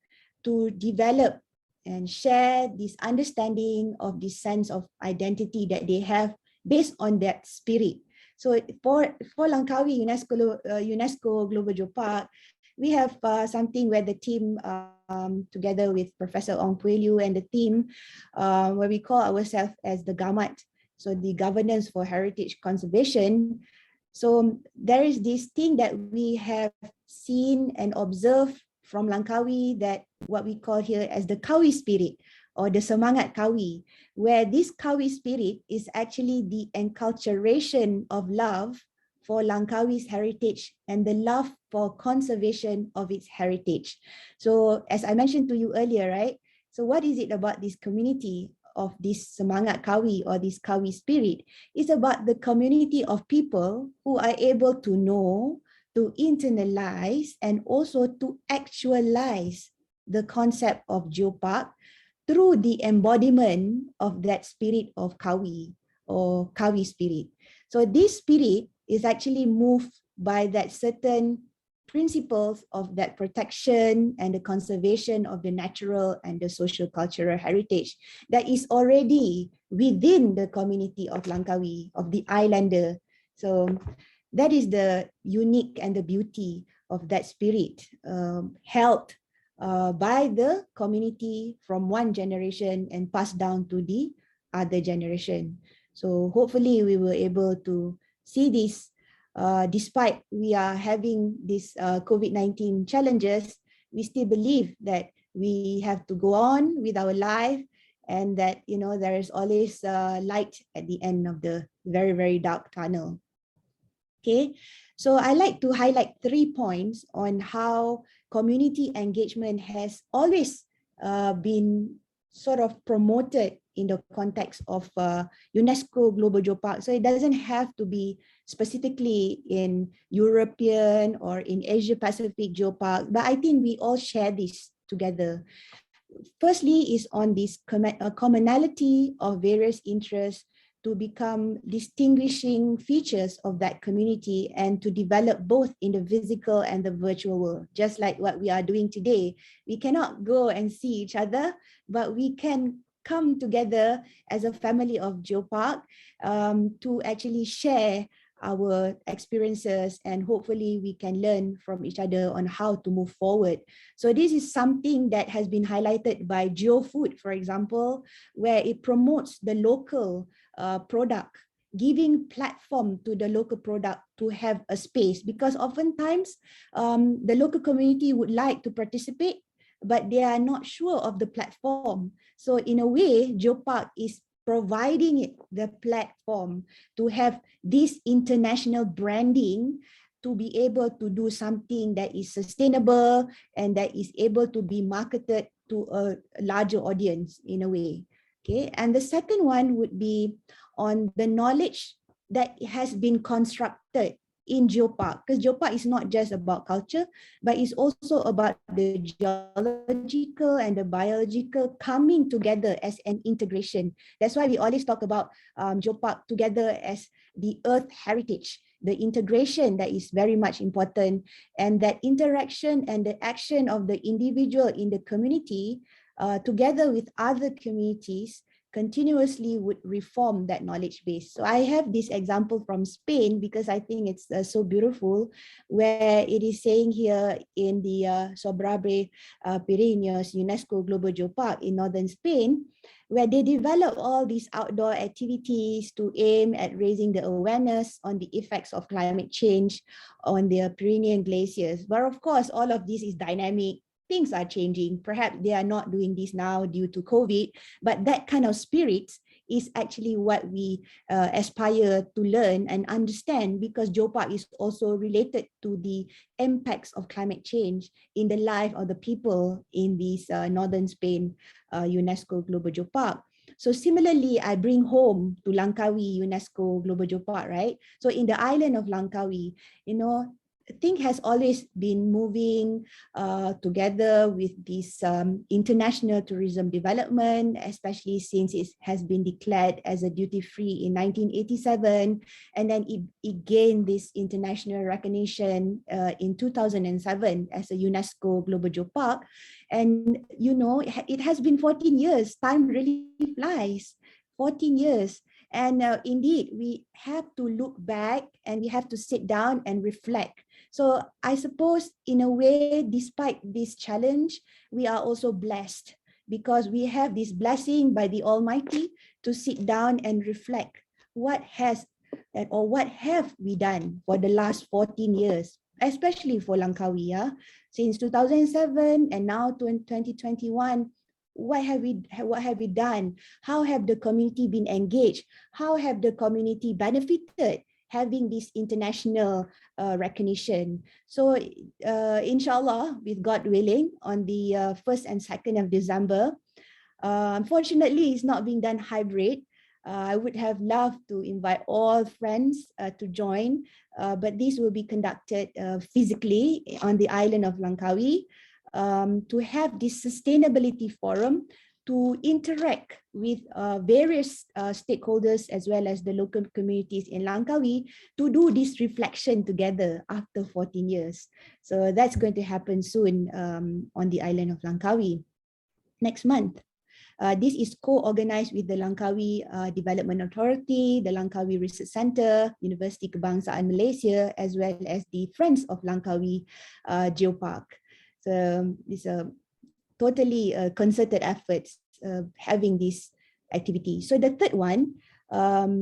to develop and share this understanding of this sense of identity that they have based on that spirit. So for Langkawi UNESCO Global Geopark, we have something where the team, together with Professor Ong Pui Liu and the team, where we call ourselves as the GAMAT, so the Governance for Heritage Conservation. So there is this thing that we have seen and observed from Langkawi, that what we call here as the Kawi spirit, or the Semangat Kawi, where this Kawi spirit is actually the enculturation of love for Langkawi's heritage and the love for conservation of its heritage. So as I mentioned to you earlier, right? So what is it about this community of this Semangat Kawi, or this Kawi spirit? It's about the community of people who are able to know, to internalize, and also to actualize the concept of Geopark through the embodiment of that spirit of Kawi, or Kawi spirit. So this spirit is actually moved by that certain principles of that protection and the conservation of the natural and the social cultural heritage that is already within the community of Langkawi, of the islander. So that is the unique and the beauty of that spirit, held by the community from one generation and passed down to the other generation. So hopefully we were able to see this. Despite we are having these COVID-19 challenges, we still believe that we have to go on with our life, and that there is always light at the end of the very, very dark tunnel. Okay, So I like to highlight 3 points on how community engagement has always been sort of promoted in the context of UNESCO Global Geopark. So it doesn't have to be specifically in European or in Asia Pacific Geopark, but I think we all share this together. Firstly is on this commonality of various interests to become distinguishing features of that community and to develop both in the physical and the virtual world, just like what we are doing today. We cannot go and see each other, but we can come together as a family of Geopark to actually share our experiences, and hopefully we can learn from each other on how to move forward. So this is something that has been highlighted by GeoFood, for example, where it promotes the local product, giving platform to the local product to have a space, because oftentimes the local community would like to participate, but they are not sure of the platform. So in a way, Geopark is providing it the platform to have this international branding, to be able to do something that is sustainable and that is able to be marketed to a larger audience in a way. Okay, and the second one would be on the knowledge that has been constructed in Geopark, because Geopark is not just about culture, but it's also about the geological and the biological coming together as an integration. That's why we always talk about Geopark together as the earth heritage, the integration that is very much important, and that interaction and the action of the individual in the community together with other communities continuously would reform that knowledge base. So I have this example from Spain because I think it's so beautiful, where it is saying here in the Sobrarbe Pirineos UNESCO Global Geopark in northern Spain, where they develop all these outdoor activities to aim at raising the awareness on the effects of climate change on the Pyrenean glaciers. But of course, all of this is dynamic. Things are changing. Perhaps they are not doing this now due to COVID, but that kind of spirit is actually what we aspire to learn and understand, because Geopark is also related to the impacts of climate change in the life of the people in this northern Spain UNESCO Global Geopark. So similarly, I bring home to Langkawi UNESCO Global Geopark, right? So in the island of Langkawi, you know, thing has always been moving together with this international tourism development, especially since it has been declared as a duty-free in 1987, and then it gained this international recognition in 2007 as a UNESCO Global Geopark. And you know, it has been 14 years. Time really flies. 14 years. And indeed, we have to look back and we have to sit down and reflect. So I suppose in a way, despite this challenge, we are also blessed because we have this blessing by the Almighty to sit down and reflect what has or what have we done for the last 14 years, especially for Langkawi, since 2007 and now 2021. What have we done? How have the community been engaged? How have the community benefited having this international recognition? So inshallah, with God willing, on the 1st and 2nd of December, unfortunately, it's not being done hybrid. I would have loved to invite all friends to join, but this will be conducted physically on the island of Langkawi. To have this sustainability forum to interact with various stakeholders as well as the local communities in Langkawi to do this reflection together after 14 years. So that's going to happen soon on the island of Langkawi next month. This is co-organized with the Langkawi Development Authority, the Langkawi Research Center, University Kebangsaan Malaysia, as well as the Friends of Langkawi Geopark. So it's a totally concerted efforts having this activity. So the third one,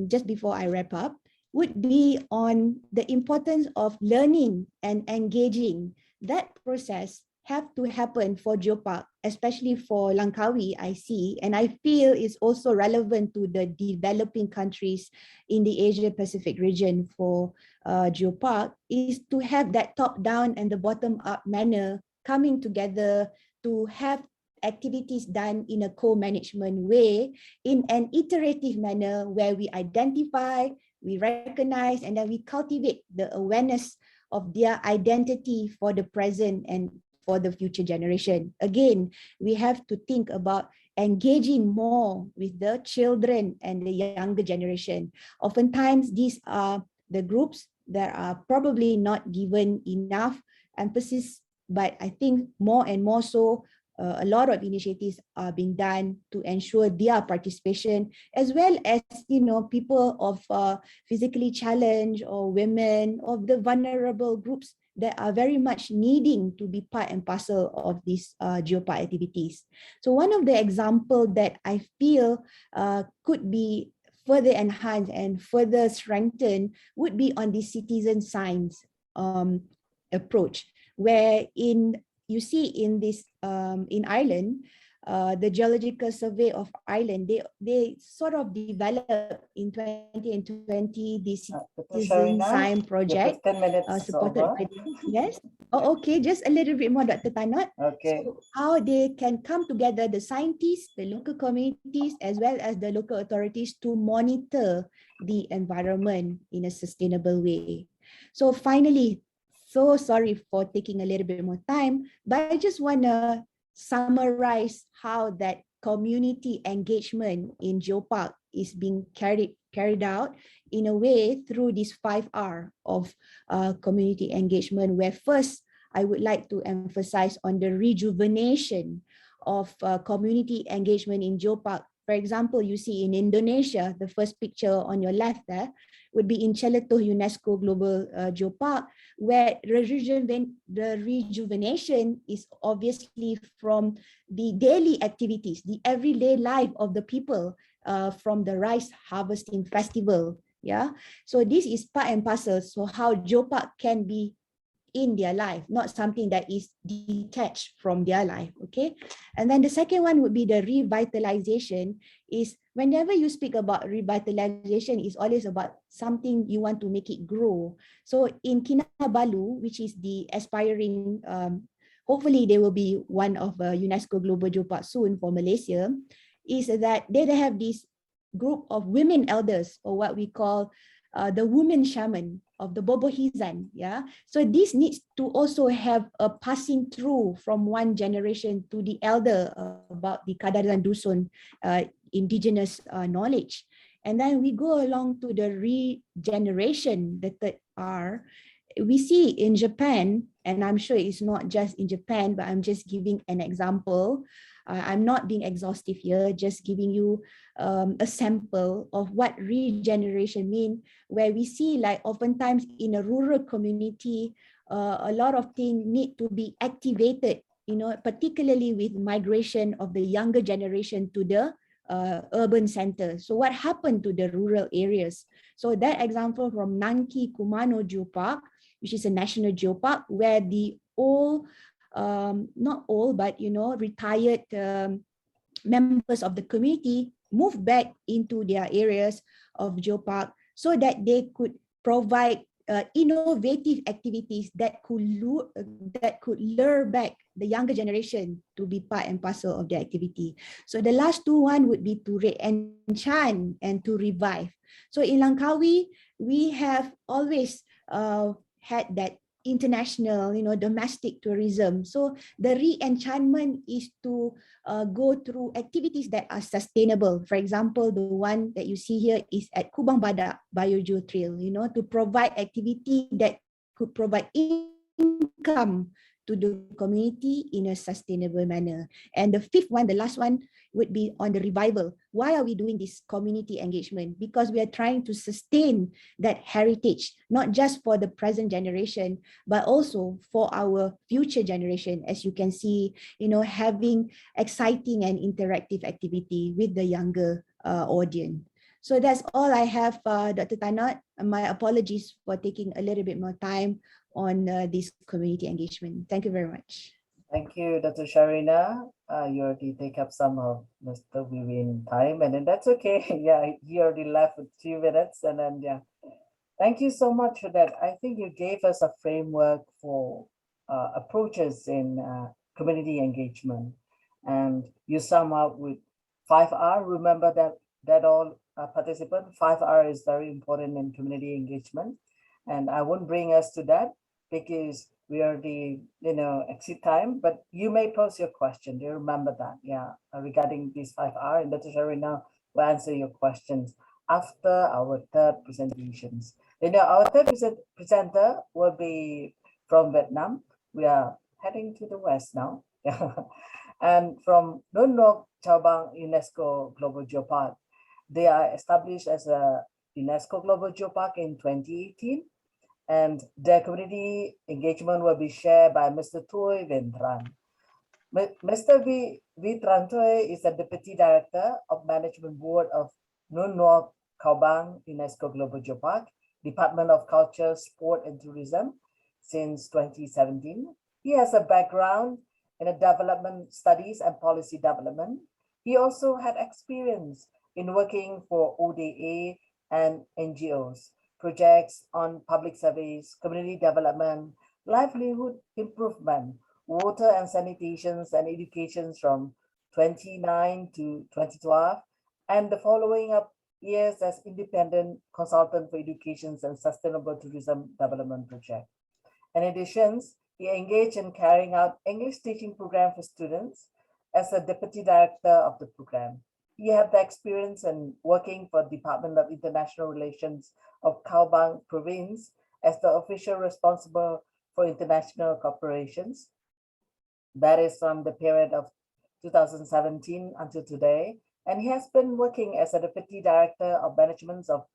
just before I wrap up, would be on the importance of learning and engaging. That process have to happen for Geopark, especially for Langkawi, I see, and I feel is also relevant to the developing countries in the Asia Pacific region for Geopark, is to have that top-down and the bottom-up manner coming together to have activities done in a co-management way, in an iterative manner where we identify, we recognize, and then we cultivate the awareness of their identity for the present and for the future generation. Again, we have to think about engaging more with the children and the younger generation. Oftentimes, these are the groups that are probably not given enough emphasis, but I think more and more so, a lot of initiatives are being done to ensure their participation, as well as, people of physically challenged or women, of the vulnerable groups that are very much needing to be part and parcel of these Geopark activities. So one of the examples that I feel could be further enhanced and further strengthened would be on the citizen science approach, where you see in this in Ireland, the Geological Survey of Ireland, they sort of developed in 2020 this citizen science project 15 minutes supported over. by yes. Oh, okay, just a little bit more, Dr. Tanot. Okay. So how they can come together, the scientists, the local communities, as well as the local authorities, to monitor the environment in a sustainable way. So finally, so sorry for taking a little bit more time, but I just want to summarize how that community engagement in Geopark is being carried out in a way through this 5R of community engagement, where first I would like to emphasize on the rejuvenation of community engagement in Geopark. For example, you see in Indonesia, the first picture on your left there would be in Chelatuh UNESCO Global Geopark, where the rejuvenation is obviously from the daily activities, the everyday life of the people, from the rice harvesting festival. Yeah, so this is part and parcel. So how Geopark can be in their life, not something that is detached from their life. Okay, and then the second one would be the revitalization. Is whenever you speak about revitalization, is always about something you want to make it grow. So in Kinabalu, which is the aspiring, hopefully they will be one of UNESCO Global Geopark soon for Malaysia, is that they have this group of women elders, or what we call the women shaman of the Bobohizan. Yeah, so this needs to also have a passing through from one generation to the elder about the Kadaran Dusun indigenous knowledge. And then we go along to the regeneration, the third R. We see in Japan, and I'm sure it's not just in Japan, but I'm just giving an example. I'm not being exhaustive here, just giving you a sample of what regeneration means, where we see like oftentimes in a rural community, a lot of things need to be activated, particularly with migration of the younger generation to the urban center. So what happened to the rural areas? So that example from Nanki Kumano Geopark, which is a national geopark, where the old, not all, but retired members of the community moved back into their areas of geopark so that they could provide innovative activities that could lure back the younger generation to be part and parcel of the activity. So the last one would be to re-enchant and to revive. So in Langkawi, we have always had that international, domestic tourism. So the re-enchantment is to go through activities that are sustainable. For example, the one that you see here is at Kubang Badak Bio-Geo Trail, to provide activity that could provide income to the community in a sustainable manner. And the fifth one, the last one, would be on the revival. Why are we doing this community engagement? Because we are trying to sustain that heritage, not just for the present generation, but also for our future generation. As you can see, having exciting and interactive activity with the younger audience. So that's all I have, Dr. Tanot. My apologies for taking a little bit more time on this community engagement. Thank you very much. Thank you, Dr. Sharina. You already take up some of Mr. Vivian time, and then that's okay. Yeah, he already left with 2 minutes, and then yeah. Thank you so much for that. I think you gave us a framework for approaches in community engagement, and you sum up with 5R. Remember that all participant 5R is very important in community engagement, and I won't bring us to that because we already exceed time. But you may pose your question. Do you remember that? Yeah, regarding these 5R, and Dr. Sharina will answer your questions after our third presentations. Our third presenter will be from Vietnam. We are heading to the west now. And from Nôn Ngoc Chao Bang UNESCO Global Geopark. They are established as a UNESCO Global Geopark in 2018. And their community engagement will be shared by Mr. Thuy Vinh Tran. Mr. V. Tran Thuy is the Deputy Director of Management Board of Nôn Ngoc Khao Bang UNESCO Global Geopark, Department of Culture, Sport and Tourism since 2017. He has a background in development studies and policy development. He also had experience in working for ODA and NGOs, projects on public service, community development, livelihood improvement, water and sanitations and education from 2009 to 2012, and the following up years as independent consultant for education and sustainable tourism development project. In addition, he engaged in carrying out English teaching program for students as a deputy director of the program. He had the experience in working for Department of International Relations of Khao Bang Province as the official responsible for international corporations. That is from the period of 2017 until today. And he has been working as a Deputy Director of Management of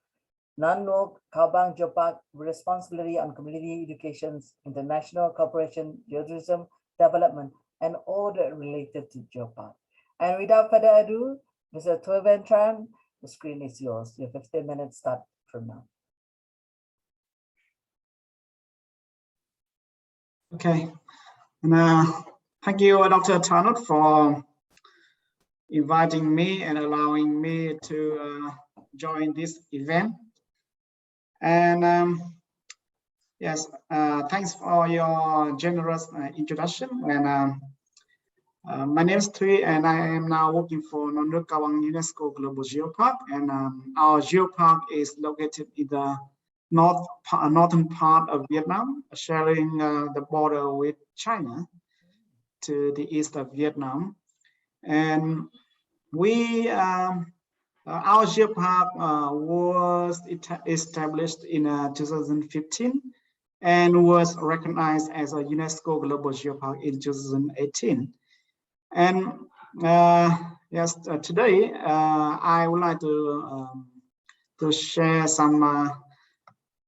Nôn Ngoc Khao Bang Geopark with responsibility on community education, international cooperation, geotourism development, and all that related to Geopark. And without further ado, Mr. Thuy Vinh Tran, the screen is yours. Your 15 minutes start from now. Okay. And, thank you, Dr. Tanut, for inviting me and allowing me to join this event. And yes, thanks for your generous introduction. And my name is Thuy, and I am now working for Nôn Ngoc Khao Bang UNESCO Global Geopark. And our geopark is located in the northern part of Vietnam, sharing the border with China to the east of Vietnam. And we, our geopark was established in 2015 and was recognized as a UNESCO Global Geopark in 2018. And yes, today I would like to share some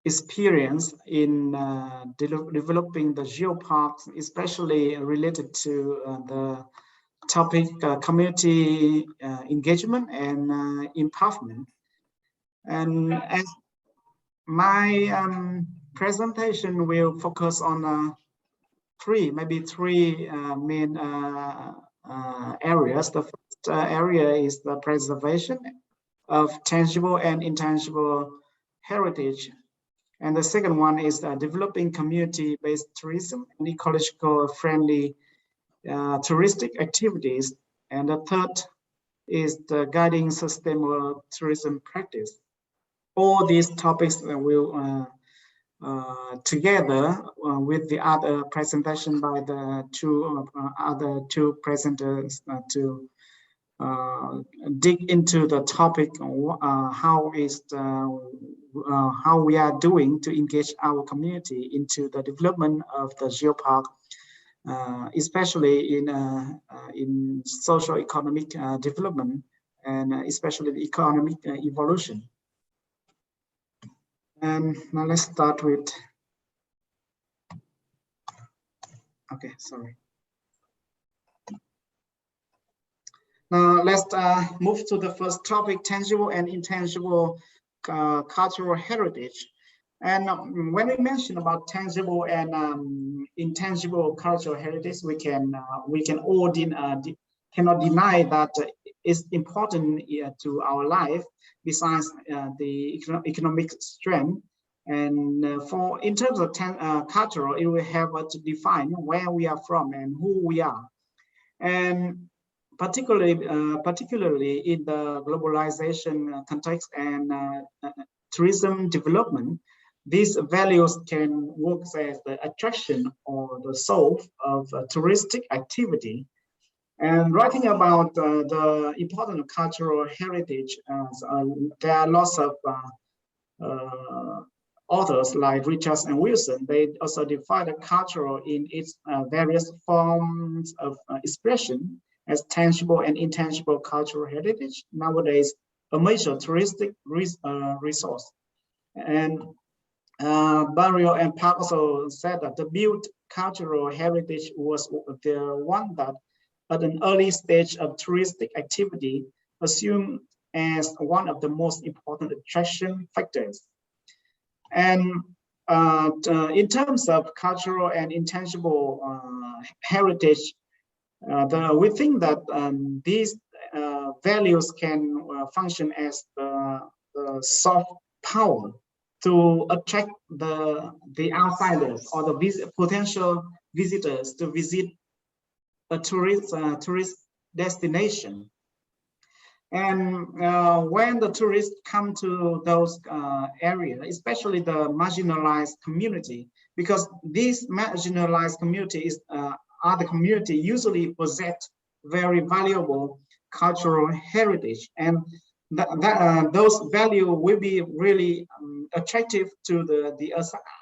experience in developing the geoparks, especially related to the topic community engagement and empowerment. And as my presentation will focus on three main areas. The first area is the preservation of tangible and intangible heritage. And the second one is developing community-based tourism and ecological friendly touristic activities. And the third is the guiding sustainable tourism practice. All these topics will together with the other presentation by the other two presenters to dig into the topic how we are doing to engage our community into the development of the geopark, especially in socio-economic development and especially the economic evolution. And now let's start with, okay, sorry. Now let's move to the first topic, tangible and intangible cultural heritage. And when we mention about tangible and intangible cultural heritage, we can all cannot deny that it's important to our life. Besides the economic strength, and in terms of cultural, it will help us to define where we are from and who we are, and particularly in the globalization context and tourism development. These values can work as the attraction or the soul of touristic activity. And writing about the important cultural heritage, there are lots of authors like Richards and Wilson. They also define the cultural in its various forms of expression as tangible and intangible cultural heritage, nowadays a major touristic resource. And Barrio and Park also said that the built cultural heritage was the one that at an early stage of touristic activity assumed as one of the most important attraction factors. And in terms of cultural and intangible heritage, we think that these values can function as the soft power to attract the outsiders or the potential visitors to visit a tourist destination. And when the tourists come to those areas, especially the marginalized community, because this marginalized communities are the community usually possess very valuable cultural heritage, and those values will be really attractive to the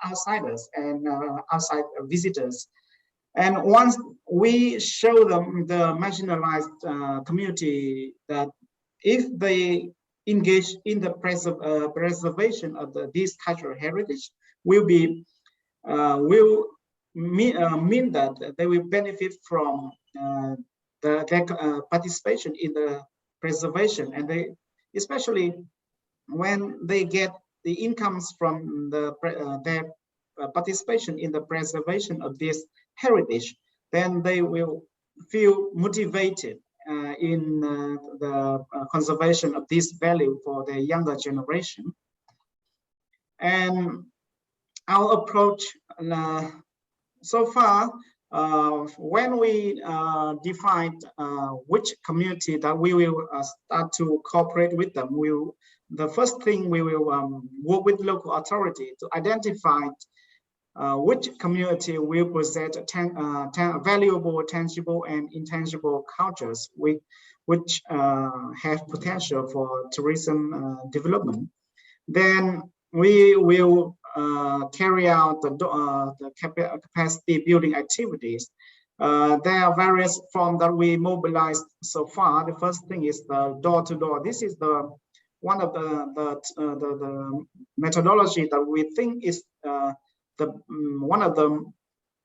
outsiders and outside visitors. And once we show them the marginalized community that if they engage in the preservation of this cultural heritage, will mean that they will benefit from their participation in the preservation, and they, especially when they get the incomes from their participation in the preservation of this heritage, then they will feel motivated in the conservation of this value for the younger generation. And our approach so far, when we define which community that we will start to cooperate with them, the first thing we will work with local authority to identify which community will possess valuable, tangible, and intangible cultures which have potential for tourism development. Then we will carry out the capacity building activities. There are various forms that we mobilized so far. The first thing is the door-to-door. This is one of the methodology that we think is one of the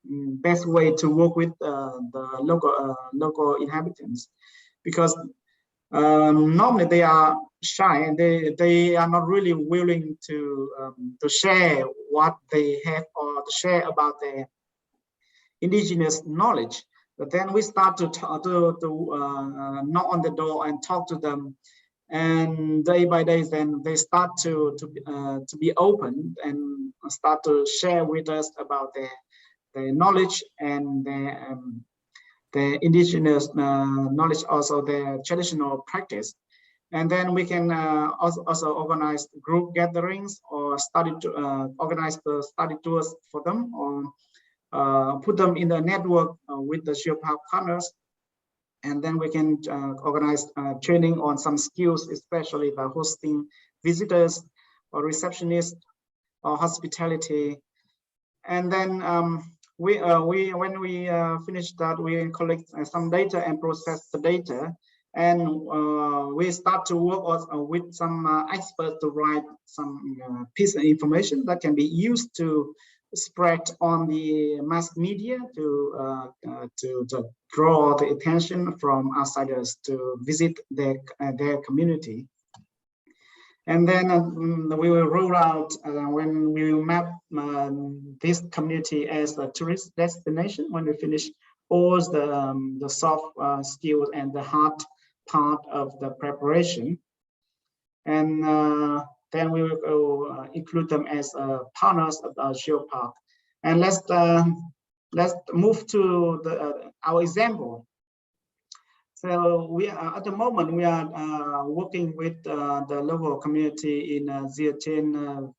best way to work with the local inhabitants, because normally they are shy and they are not really willing to share what they have or to share about their indigenous knowledge. But then we start to knock on the door and talk to them, and day by day, then they start to be open and start to share with us about their knowledge and their indigenous knowledge, also their traditional practice. And then we can also organize group gatherings or organize the study tours for them, or put them in the network with the Geopark partners. And then we can organize training on some skills, especially by hosting visitors or receptionists or hospitality. And then when we finish that, we collect some data and process the data. And we start to work with some experts to write some piece of information that can be used to spread on the mass media to draw the attention from outsiders to visit their community. And then we will roll out when we will map this community as a tourist destination when we finish all the soft skills and the hard part of the preparation. And then we will include them as partners of our Geopark. And let's move to our example. So we are at the moment we are working with the local community in Geoheritage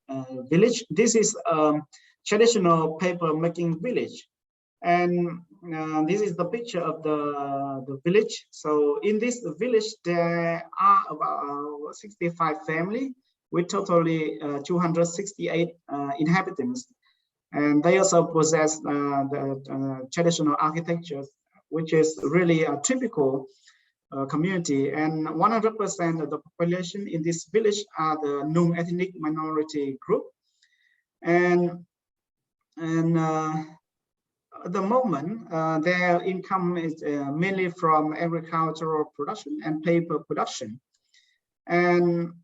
village. This is traditional paper making village, and this is the picture of the village. So in this village there are about 65 families with totally 268 inhabitants, and they also possess the traditional architecture, which is really a typical community, and 100% of the population in this village are the non-ethnic minority group. And at the moment, their income is mainly from agricultural production and paper production. And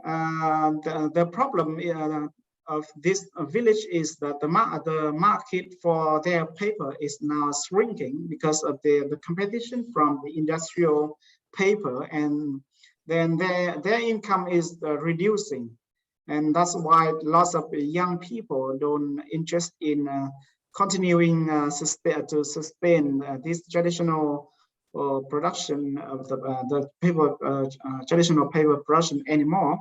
the problem of this village is that the market for their paper is now shrinking because of the competition from the industrial paper, and then their income is reducing, and that's why lots of young people don't interest in continuing to sustain this traditional production of the paper traditional paper production anymore.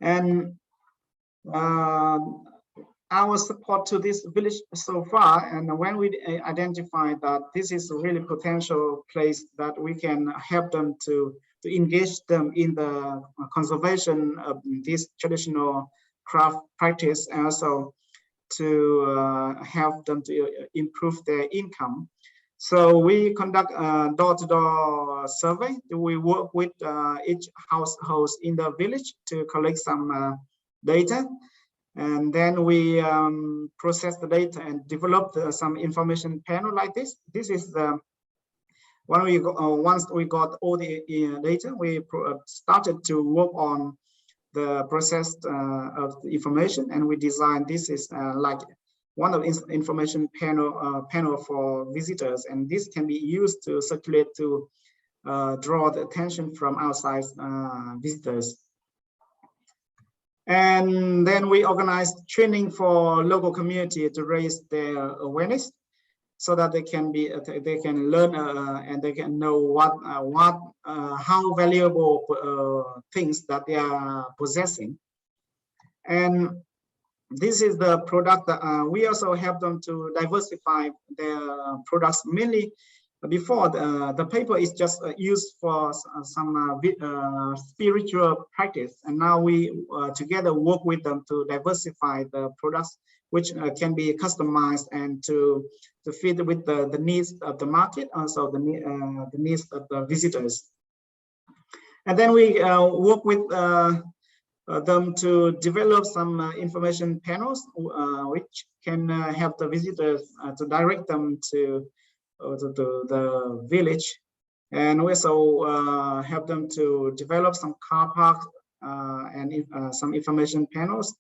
And our support to this village so far, and when we identify that this is a really potential place that we can help them to engage them in the conservation of this traditional craft practice, and also to help them to improve their income. So we conduct a door-to-door survey. We work with each household in the village to collect some data, and then we process the data and develop some information panel like this. This is the when we once we got all the data, we started to work on the process of the information, and we designed this is like one of the information panel for visitors, and this can be used to circulate to draw the attention from outside visitors. And then we organized training for local community to raise their awareness, so that they can learn and they can know how valuable things that they are possessing. And this is the product that we also help them to diversify their products. Mainly before the paper is just used for some spiritual practice, and now we together work with them to diversify the products, which can be customized and to fit with the needs of the market, also the needs of the visitors. And then we work with them to develop some information panels, which can help the visitors to direct them to the village, and we also help them to develop some car parks and some information panels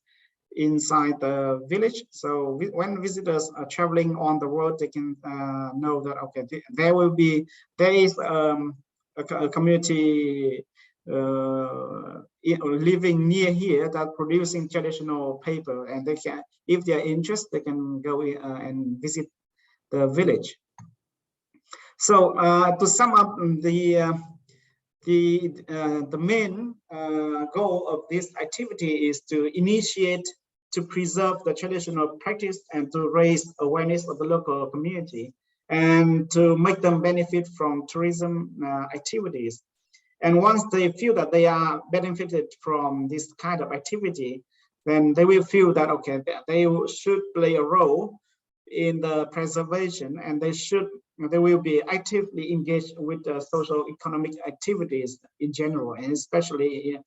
inside the village. So when visitors are traveling on the road, they can know that okay, there is a community living near here that producing traditional paper, and they can, if they are interested, they can go and visit the village. So to sum up, the main goal of this activity is to initiate, to preserve the traditional practice, and to raise awareness of the local community, and to make them benefit from tourism activities. And once they feel that they are benefited from this kind of activity, then they will feel that okay, they should play a role in the preservation, and they will be actively engaged with the social economic activities in general, and especially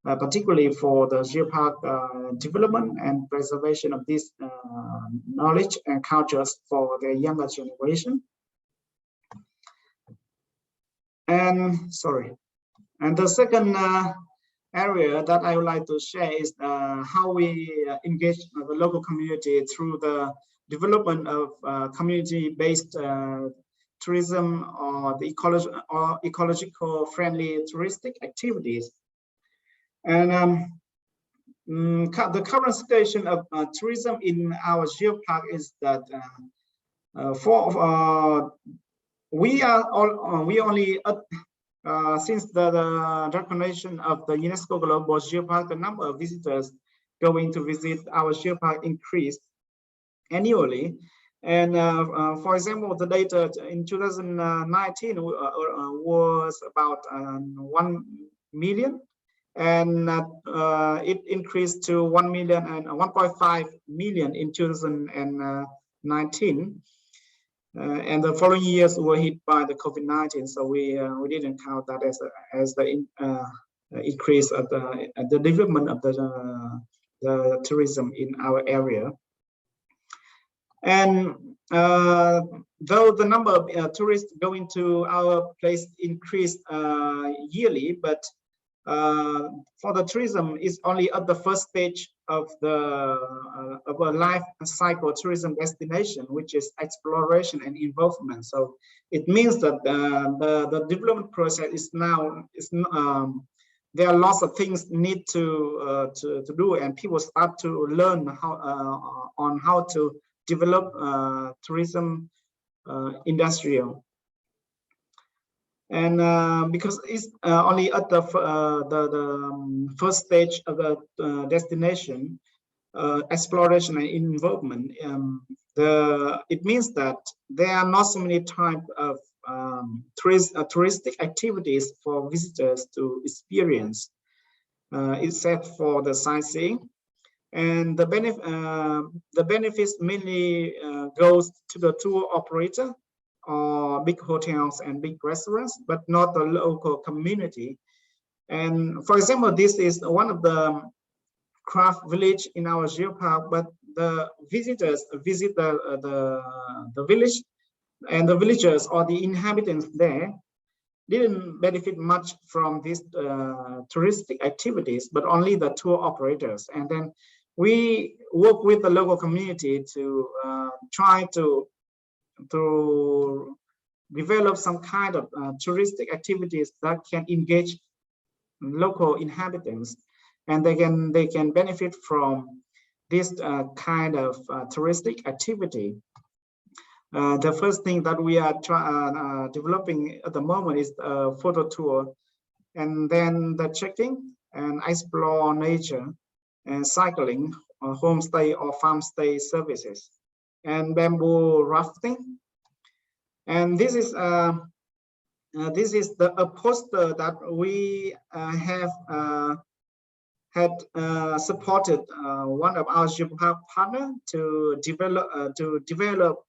particularly for the Geopark development and preservation of this knowledge and cultures for the younger generation. And the second area that I would like to share is how we engage the local community through the development of community-based tourism or the ecological friendly touristic activities. And the current situation of tourism in our geopark is that since the recognition of the UNESCO Global Geopark, the number of visitors going to visit our geopark increased annually. And for example, the data in 2019 was about 1 million, and it increased to 1 million and 1.5 million in 2019. And the following years were hit by the COVID-19, so we didn't count that as the increase of the development of the tourism in our area. And though the number of tourists going to our place increased yearly, but for the tourism is only at the first stage of a life cycle tourism destination, which is exploration and involvement. So it means that the development process is now there are lots of things need to do, and people start to learn how to develop tourism industrial. And because it's only at the first stage of the destination, exploration and involvement, it means that there are not so many types of touristic activities for visitors to experience, except for the sightseeing. And the benefits mainly goes to the tour operator, or big hotels and big restaurants, but not the local community. And for example, this is one of the craft village in our geopark, but the visitors visit the village, and the villagers or the inhabitants there didn't benefit much from these touristic activities, but only the tour operators. And then we work with the local community to try to develop some kind of touristic activities that can engage local inhabitants, and they can benefit from this kind of touristic activity. The first thing that we are developing at the moment is a photo tour, and then the trekking and explore nature, and cycling, or homestay or farm stay services, and bamboo rafting. And this is a poster that we have had supported one of our Geopark partner to develop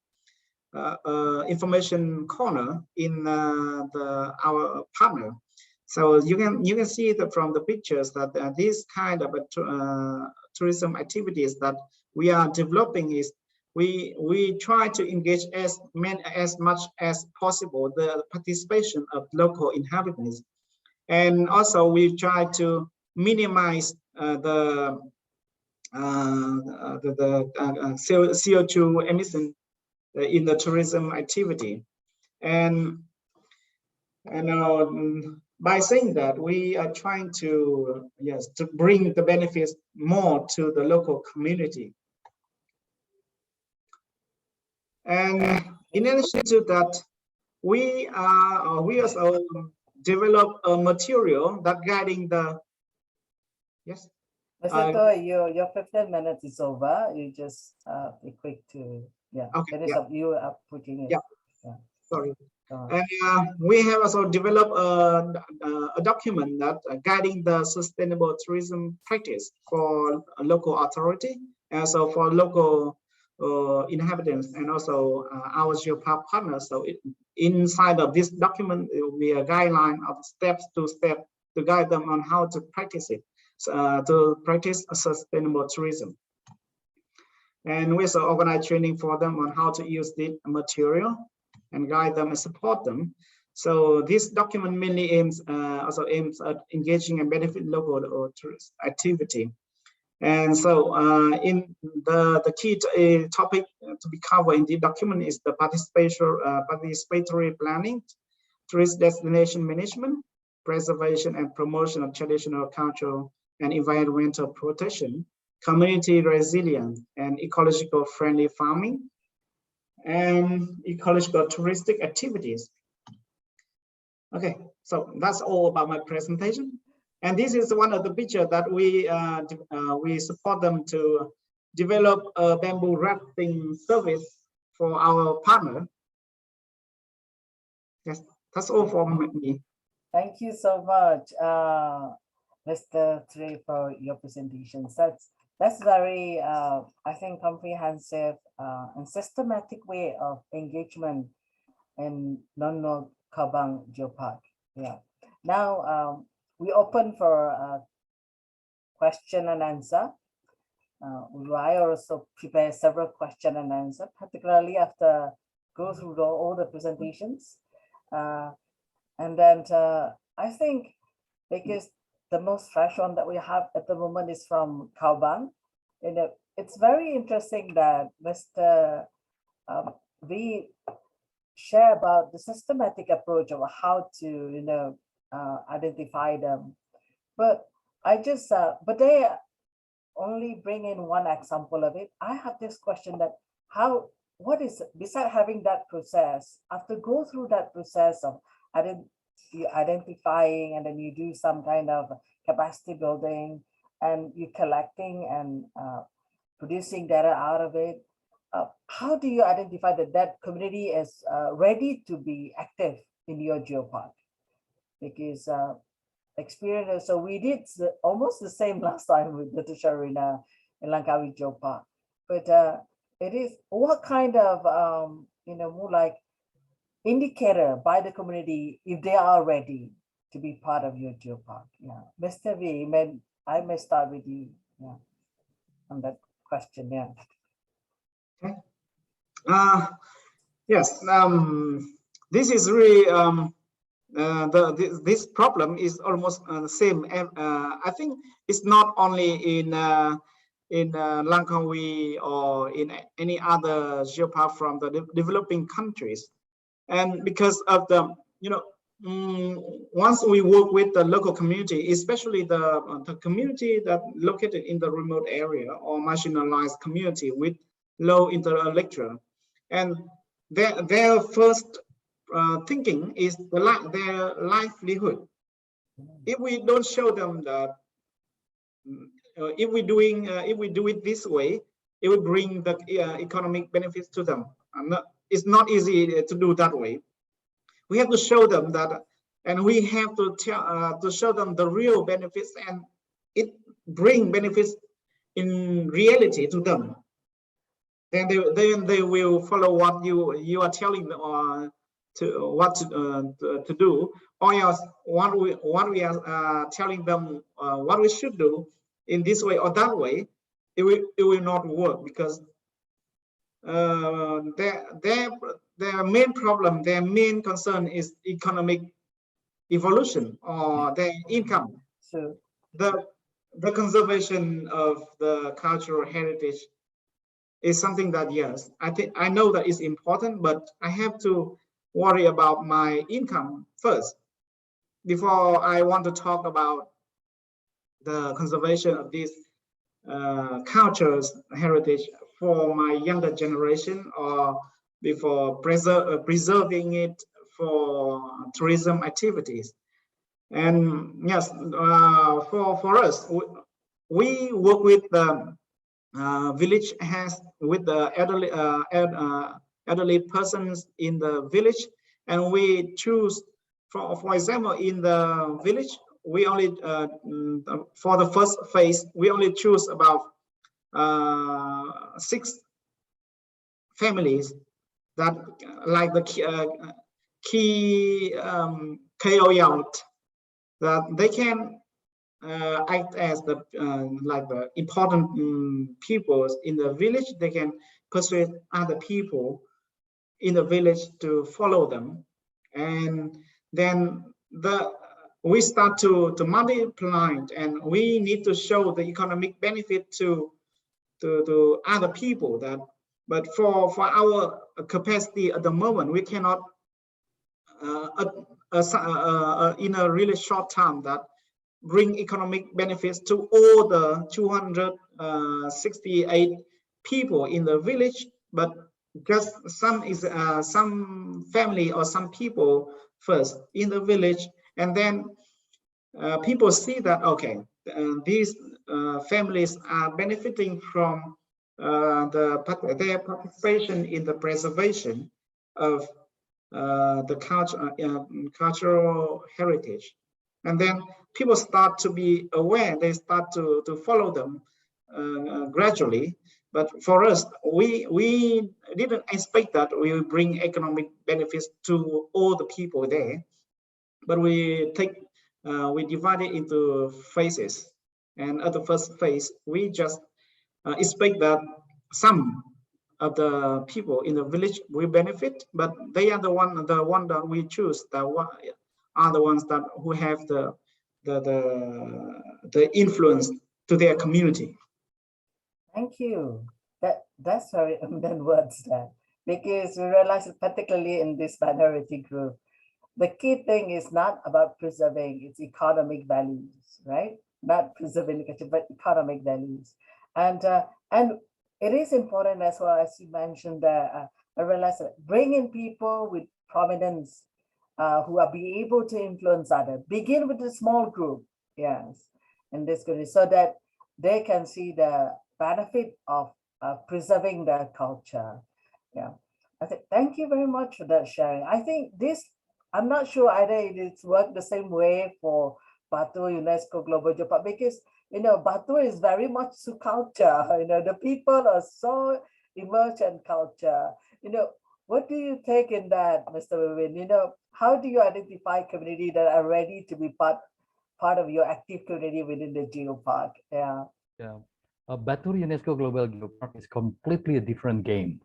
information corner in our partner. So you can see that from the pictures that this kind of tourism activities that we are developing is we try to engage as much as possible the participation of local inhabitants, and also we try to minimize the CO2 emission in the tourism activity. And by saying that, we are trying to bring the benefits more to the local community. And in addition to that, we also develop a material that guiding the Mr. Toy, your 15 minutes is over. You just be quick to finish up. You are putting it. Sorry. And we have also developed a document that guiding the sustainable tourism practice for a local authority, and also for local inhabitants, and also our Geopark partners. So inside of this document, it will be a guideline of steps to guide them on how to practice it, to practice a sustainable tourism. And we also organize training for them on how to use the material, and guide them and support them. So this document mainly aims at engaging and benefit local or tourist activity. And so in the key topic to be covered in the document is the participatory planning, tourist destination management, preservation and promotion of traditional cultural and environmental protection, community resilience, and ecological friendly farming, and ecological touristic activities. Okay, so that's all about my presentation. And this is one of the pictures that we support them to develop a bamboo rafting service for our partner. Yes, that's all from me. Thank you so much, Mr. Trey, for your presentations. That's very, I think, comprehensive and systematic way of engagement in Nono Kabang Geopark. Yeah. Now we open for question and answer. I also prepare several question and answer, particularly after go through all the presentations. And then I think because the most fresh one that we have at the moment is from Kaobang. It's very interesting that Mr. We share about the systematic approach of how to identify them. But but they only bring in one example of it. I have this question that what is, besides having that process, after go through that process of identifying, and then you do some kind of capacity building, and you collecting and producing data out of it, how do you identify that community is ready to be active in your geopark? Because experience, so we did almost the same last time with the Tisharina in Langkawi Geopark, but it is what kind of more like indicator by the community if they are ready to be part of your geopark. Yeah, Mr. V, I may start with you. Yeah, on that question. Yeah. Yes. This is really this problem is almost the same. I think it's not only in Langkawi or in any other geopark from the developing countries. And because of the, once we work with the local community, especially the community that located in the remote area or marginalized community with low intellectual, and their first thinking is their livelihood. If we don't show them that, if we do it this way, it will bring the economic benefits to them. It's not easy to do that way. We have to show them that, and we have to show them the real benefits, and it bring benefits in reality to them. Then they will follow what you are telling them to do, or else what we are telling them what we should do in this way or that way, it will not work, because their main problem, their main concern is economic evolution or their income. So the conservation of the cultural heritage is something that, yes, I know that is important, but I have to worry about my income first before I want to talk about the conservation of these cultures heritage for my younger generation, or before preserving it for tourism activities. And yes, for us, we work with the village with the elderly persons in the village, and we choose, for example, in the village, we only for the first phase we only choose about 6 families that like the key KOL, that they can act as the like the important people in the village. They can persuade other people in the village to follow them, and then we start to multiply, and we need to show the economic benefit to other people. That, but for our capacity at the moment, we cannot in a really short time that bring economic benefits to all the 268 people in the village, but just some family or some people first in the village, and then people see that, okay, these families are benefiting from their participation in the preservation of the cultural heritage. And then people start to be aware, they start to follow them gradually. But for us, we didn't expect that we will bring economic benefits to all the people there, but we divide it into phases. And at the first phase, we just expect that some of the people in the village will benefit, but they are the one that we choose, that are the ones that who have the influence to their community. Thank you. That's very important words there, because we realize that particularly in this minority group, the key thing is not about preserving its economic values, right? Not preserving culture, but economic values, and it is important as well, as you mentioned. I realize that bringing people with prominence who are be able to influence others. Begin with a small group, yes, in this community, so that they can see the benefit of preserving their culture. Yeah, I think. Thank you very much for that sharing. I think this. I'm not sure either it's worked the same way for Batu UNESCO Global Geopark, because Batu is very much to culture. The people are so immersed in culture. What do you take in that, Mr. Wewin? How do you identify community that are ready to be part of your active community within the Geopark? Yeah. Yeah. Batu UNESCO Global Geopark is completely a different game.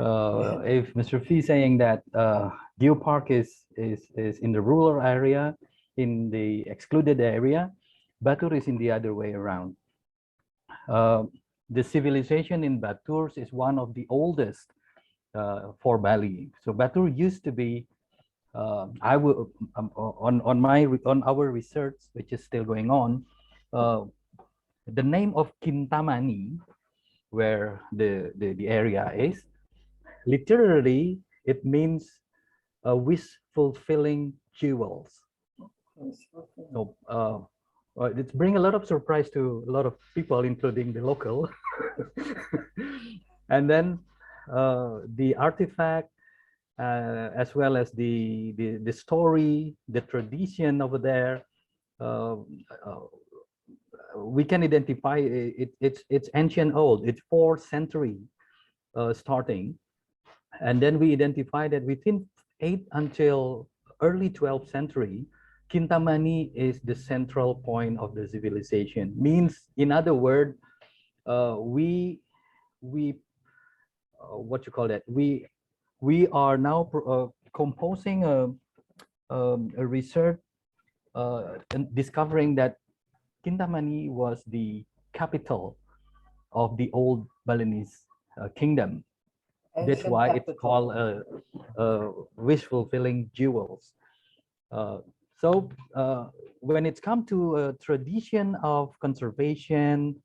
If Mr. Fee saying that Geopark is in the rural area, in the excluded area, Batur is in the other way around. The civilization in Batur is one of the oldest for Bali. So Batur used to be, I will on our research, which is still going on, the name of Kintamani, where the area is, literally it means wish fulfilling jewels. So it's bring a lot of surprise to a lot of people, including the local. And then the artifact, as well as the story, the tradition over there, we can identify it's ancient old. It's 4th century starting, and then we identify that within 8th until early 12th century, Kintamani is the central point of the civilization. Means, in other words, we what you call that? We are now composing a research and discovering that Kintamani was the capital of the old Balinese kingdom. That's why it's called wish fulfilling jewels. So when it's come to tradition of conservation,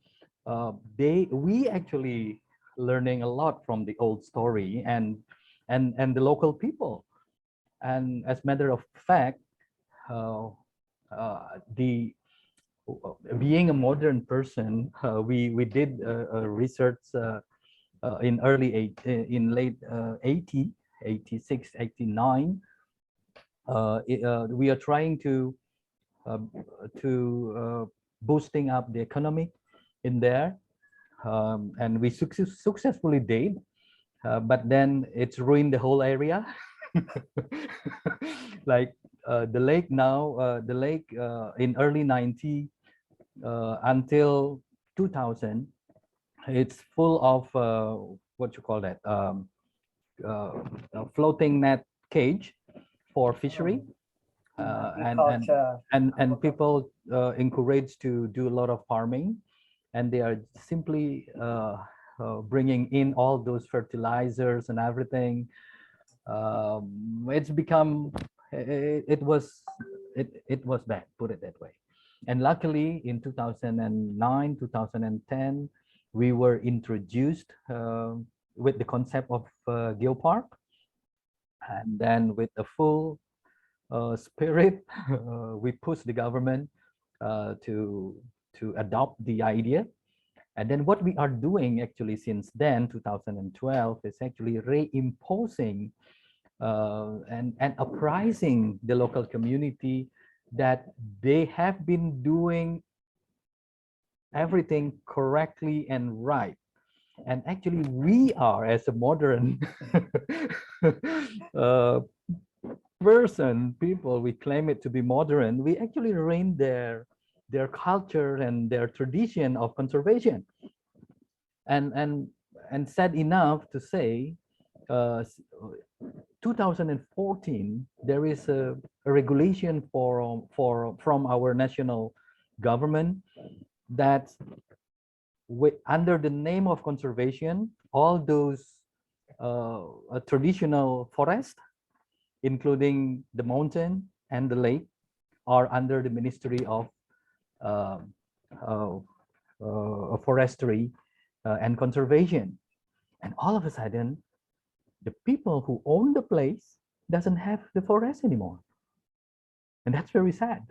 we actually learning a lot from the old story and the local people. And as a matter of fact, being a modern person, we did a research in late 86, 89. We are trying to boosting up the economy in there, and we successfully did, but then it's ruined the whole area. Like the lake now, in early 90 until 2000, it's full of what you call that, floating net cage for fishery. And agriculture. people encouraged to do a lot of farming, and they are simply bringing in all those fertilizers and everything. It's become it was bad, put it that way. And luckily in 2009 2010 we were introduced with the concept of Geopark, and then with the full spirit we pushed the government to adopt the idea. And then what we are doing actually since then 2012 is actually reimposing and apprising the local community that they have been doing everything correctly and right. And actually we are, as a modern people, we claim it to be modern, we actually rein their culture and their tradition of conservation. And sad enough to say 2014 there is a regulation from our national government that under the name of conservation, all those traditional forests, including the mountain and the lake, are under the Ministry of Forestry and Conservation. And all of a sudden, the people who own the place doesn't have the forest anymore. And that's very sad.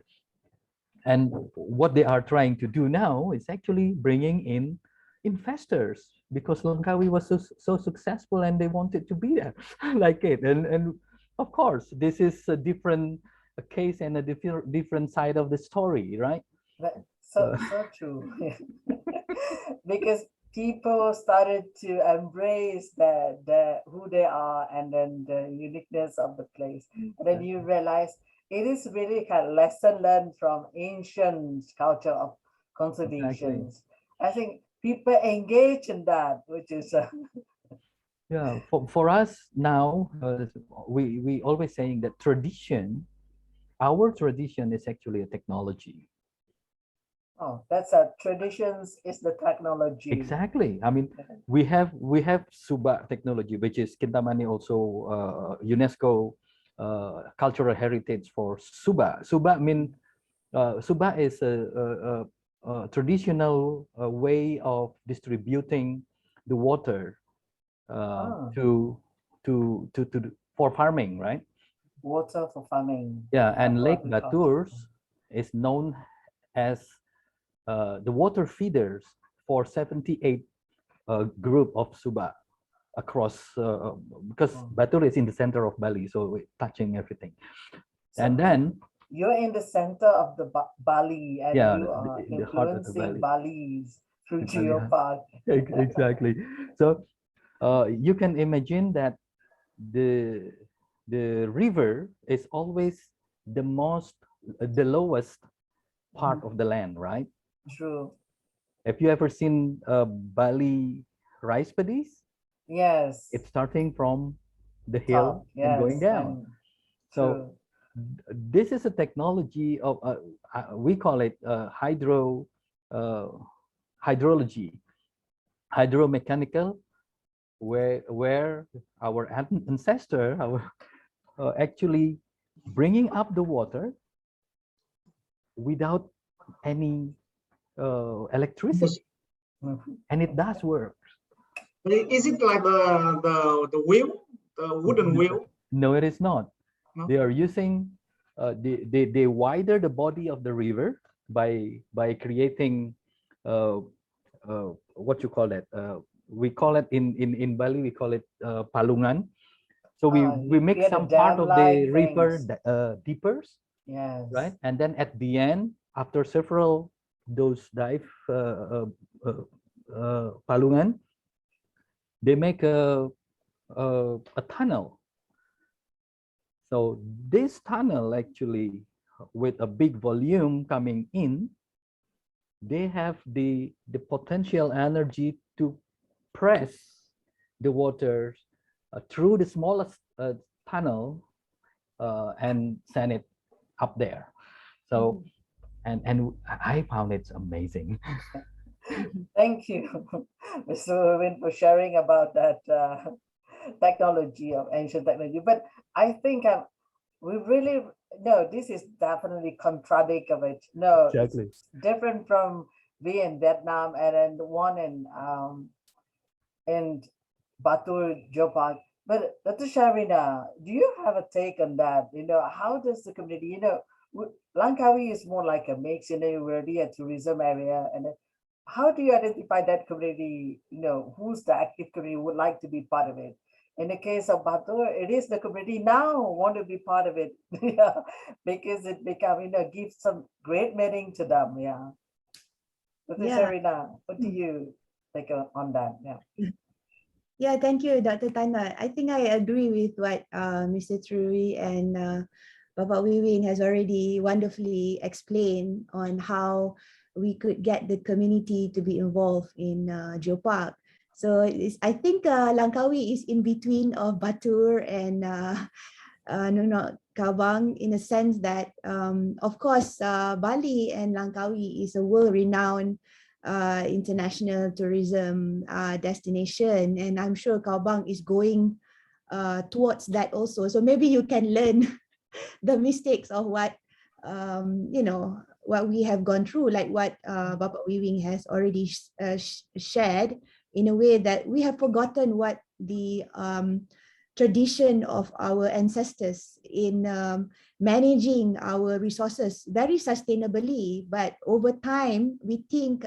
And what they are trying to do now is actually bringing in investors, because Langkawi was so successful and they wanted to be there like it. And of course, this is a different case and a different side of the story, right? So true. Because people started to embrace who they are and then the uniqueness of the place. And then you realize it is really kind of lesson learned from ancient culture of conservation. Exactly. I think people engage in that, which is yeah, for us now, we always saying that our tradition is actually a technology. Oh, that's a traditions is the technology. Exactly. I mean, we have Suba technology, which is Kintamani also UNESCO cultural heritage for Suba. Suba Suba is a traditional way of distributing the water for farming, right? Water for farming. Yeah, and Lake Baturs is known as the water feeders for 78 group of Suba across, because Batur is in the center of Bali, so we're touching everything. So and then you're in the center of the Bali, and yeah, you are influencing Balis through Geopark. Exactly. So you can imagine that the river is always the lowest part of the land, right? True. Have you ever seen Bali rice paddies? Yes. It's starting from the hill and going down. So this is a technology of we call it hydrology, hydromechanical, where our ancestor actually bringing up the water without any electricity, and it does work. Is it like the wheel, the wooden wheel? No, it is not. No? They are using they widen the body of the river by creating what you call it. We call it in Bali, we call it palungan. So we make some part of the river deepers. Yes. Right, and then at the end, after several those dive palungan, they make a tunnel. So this tunnel actually, with a big volume coming in, they have the potential energy to press the water through the smallest tunnel and send it up there. So, and I found it amazing. Thank you, Mr. Irwin, for sharing about that technology of ancient technology. But I think we really, no, this is definitely contradict of it. No, Exactly. it's different from being in Vietnam and then the one in Batur, Geopark. But Dr. Sharina, do you have a take on that? You know, how does the community, you know, Langkawi is more like a mix, you know, already a tourism area. And how do you identify that community, you know, who's the active community who would like to be part of it? In the case of Batur, it is the community now want to be part of it, yeah, because it become, you know, gives some great meaning to them, yeah. Dr. Yeah. Sharina, what do you think on that? Yeah. Yeah, thank you, Dr. Tana. I think I agree with what Mr. Truri and Bapak Wiwin has already wonderfully explained on how we could get the community to be involved in Geopark. So I think Langkawi is in between of Batur and Kawang, in a sense that, of course, Bali and Langkawi is a world-renowned international tourism destination, and I'm sure Kaobang is going towards that also. So maybe you can learn the mistakes of what you know, what we have gone through, like what Bapak Wiwing has already shared, in a way that we have forgotten what the tradition of our ancestors in managing our resources very sustainably. But over time, we think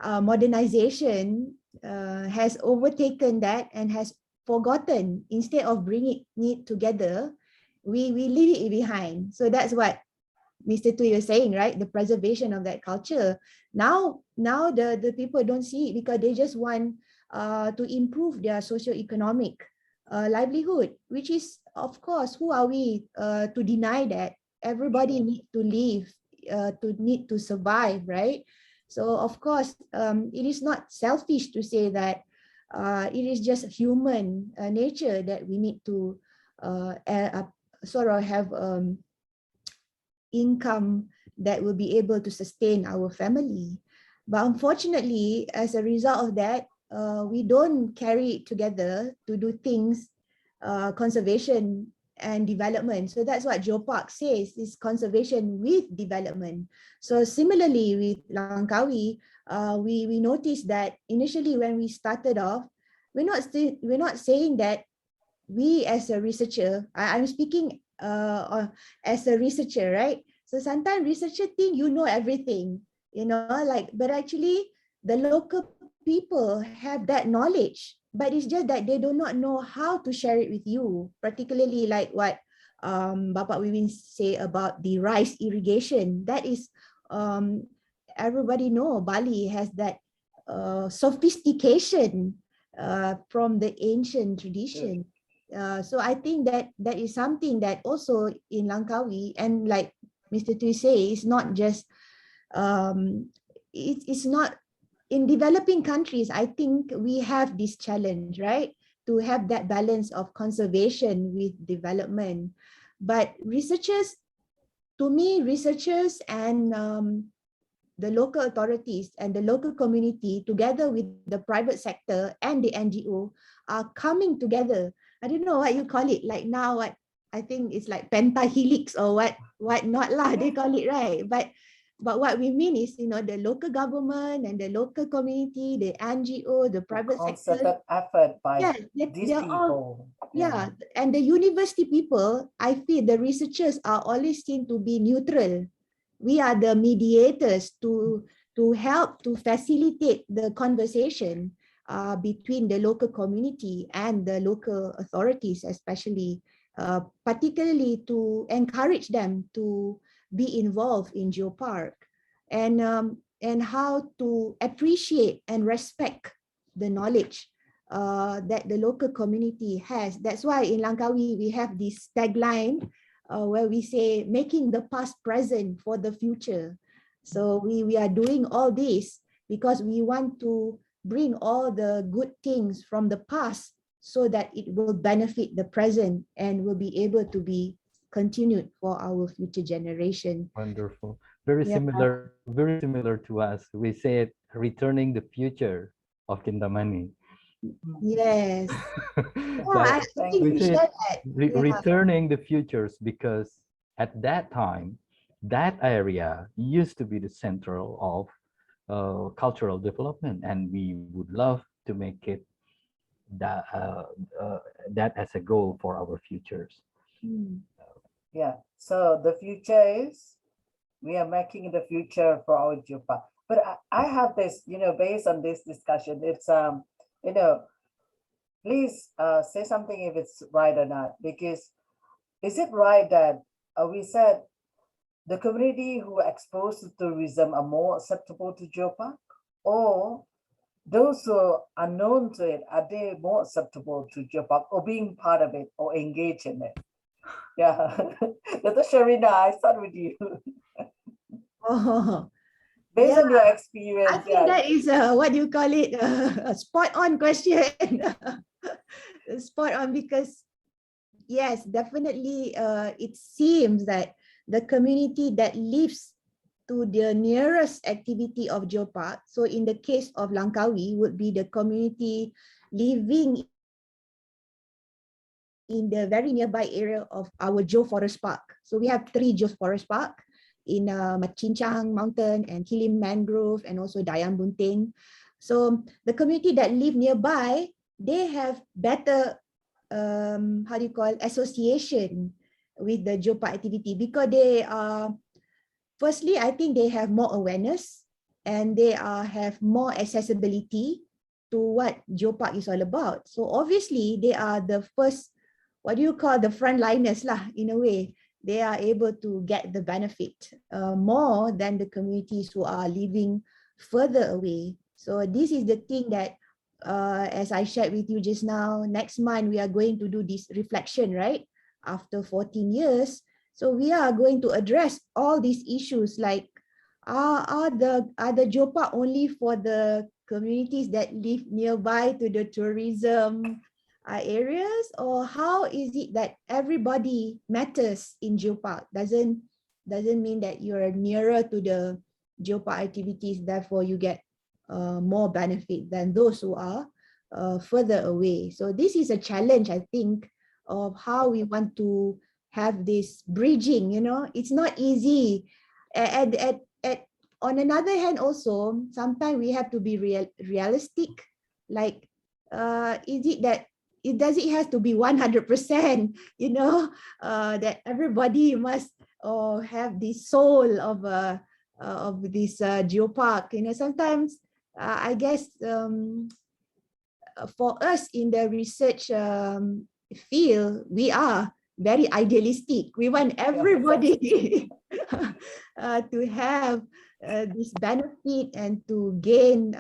modernization has overtaken that and has forgotten. Instead of bringing it together, we leave it behind. So that's what Mr. Tu was saying, right? The preservation of that culture. Now the people don't see it because they just want to improve their socio-economic livelihood, which is, of course, who are we to deny that? Everybody needs to live, need to survive, right? So of course, it is not selfish to say that it is just human nature that we need to sort of have income that will be able to sustain our family. But unfortunately, as a result of that, we don't carry it together to do things, conservation and development. So that's what Geopark says, is conservation with development. So similarly with Langkawi, we noticed that initially when we started off, we're not saying that we as a researcher, I'm speaking as a researcher, right? So sometimes researchers think you know everything, you know, like, but actually the local people have that knowledge, but it's just that they do not know how to share it with you, particularly like what Bapak Wiwin say about the rice irrigation. That is, everybody know Bali has that sophistication from the ancient tradition. So I think that is something that also in Langkawi, and like Mr. Tui say, it's not just, it's not, in developing countries, I think we have this challenge, right? To have that balance of conservation with development. But researchers, to me, researchers and the local authorities and the local community, together with the private sector and the NGO, are coming together. I don't know what you call it, like now, what I think it's like pentahelix or what not lah, they call it, right? But what we mean is, you know, the local government and the local community, the NGO, the private sector, effort by these they're people. all, and the university people, I feel the researchers are always seen to be neutral. We are the mediators to help to facilitate the conversation between the local community and the local authorities, especially, particularly to encourage them to be involved in Geopark, and how to appreciate and respect the knowledge that the local community has. That's why in Langkawi we have this tagline where we say, making the past present for the future. So we are doing all this because we want to bring all the good things from the past so that it will benefit the present and will be able to be continued for our future generation. Wonderful. Very Yeah. very similar to us. We say it, returning the future of Kintamani. Yes. But I Thank think we we say share that. Yeah. returning the futures because at that time, that area used to be the central of cultural development, and we would love to make it that that as a goal for our futures. Mm. Yeah. So the future is we are making the future for our Geopark. But I have this, based on this discussion, it's please say something if it's right or not, because is it right that we said the community who are exposed to tourism are more acceptable to Geopark, or those who are known to it, are they more acceptable to Geopark or being part of it or engage in it? Yeah. Dr. Sharina, I start with you. Oh, Based yeah. on your I experience, think that is what do you call it? A spot on question. Spot on, because yes, definitely it seems that the community that lives to the nearest activity of Geopark, so in the case of Langkawi, would be the community living in the very nearby area of our Geoforest Park. So we have 3 Geoforest Park in Machincang Mountain and Kilim Mangrove and also Dayan Bunting. So the community that live nearby, they have better association with the Geopark activity, because they are, firstly, I think they have more awareness and they have more accessibility to what Geopark is all about. So obviously they are the first, what do you call, the frontliners lah, in a way. They are able to get the benefit more than the communities who are living further away. So this is the thing that, as I shared with you just now, next month we are going to do this reflection, right? After 14 years. So we are going to address all these issues, like are the Geopark only for the communities that live nearby to the tourism areas, or how is it that everybody matters in Geopark? Doesn't mean that you're nearer to the Geopark activities, therefore you get more benefit than those who are further away. So this is a challenge, I think, of how we want to have this bridging. It's not easy. On another hand, also sometimes we have to be realistic. Like, is it that does it have to be 100%? That everybody must have the soul of this Geopark. Sometimes I guess for us in the research field, we are very idealistic. We want everybody to have this benefit and to gain,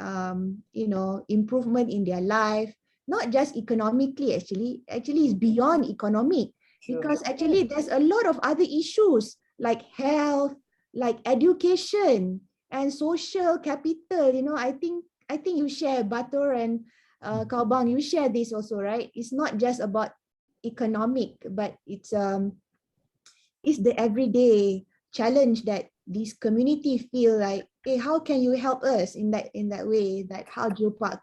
improvement in their life, not just economically. Actually, it's beyond economic, because actually there's a lot of other issues like health, like education, and social capital. I think you share, Batur and Kau Bang, you share this also, right? It's not just about economic, but it's the everyday challenge that these community feel like, hey, how can you help us in that way, that how Geopark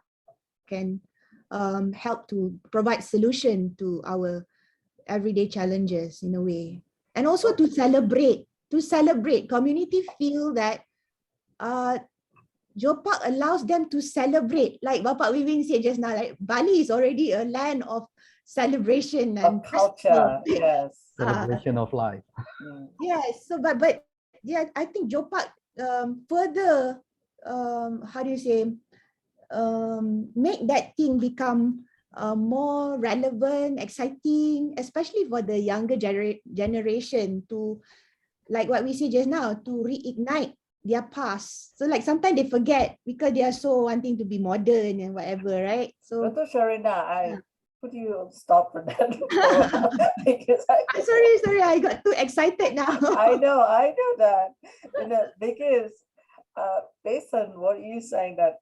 can help to provide solution to our everyday challenges in a way. And also to celebrate community feel that Geopark allows them to celebrate, like Bapak Wiwin said just now, like Bali is already a land of celebration and culture. Yes. Celebration of life. Yes. So, but yeah, I think Geopark further, make that thing become more relevant, exciting, especially for the younger generation, to, like what we see just now, to reignite their past. So like sometimes they forget because they are so wanting to be modern and whatever, right? So Dr. Sharina, could you stop for that? Because sorry, I got too excited now. I know that, because based on what you're saying, that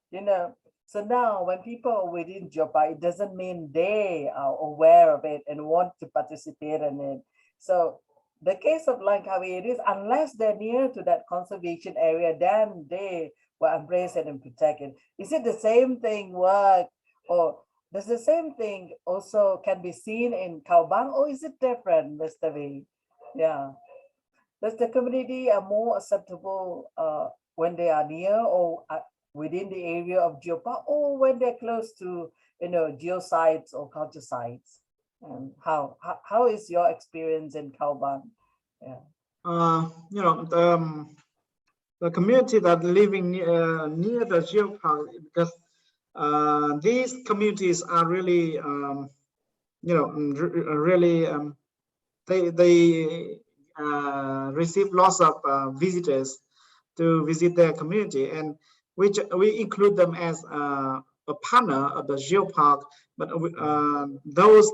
So now when people are within Geopark, it doesn't mean they are aware of it and want to participate in it. So the case of Langkawi, it is unless they're near to that conservation area, then they will embrace it and protect it. Is it the same thing work, or does the same thing also can be seen in Kaubang, or is it different, Mr. V? Yeah. Does the community are more acceptable when they are near or within the area of Geopark, or when they're close to geosites or culture sites? And how is your experience in Kaubang? Yeah. The community that living near the geopark, because these communities are really they receive lots of visitors to visit their community, and which we include them as a partner of the geopark. But those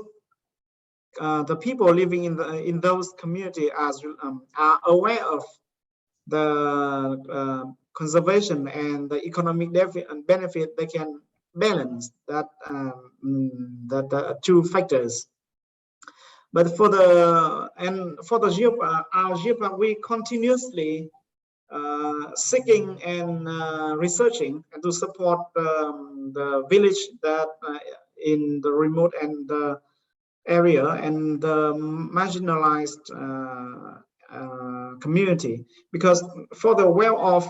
the people living in those communities are aware of the conservation and the economic benefit. They can balance that that two factors. But for the geopark, our geopark, we continuously seeking and researching and to support the village that in the remote and the area and the marginalized community, because for the well-off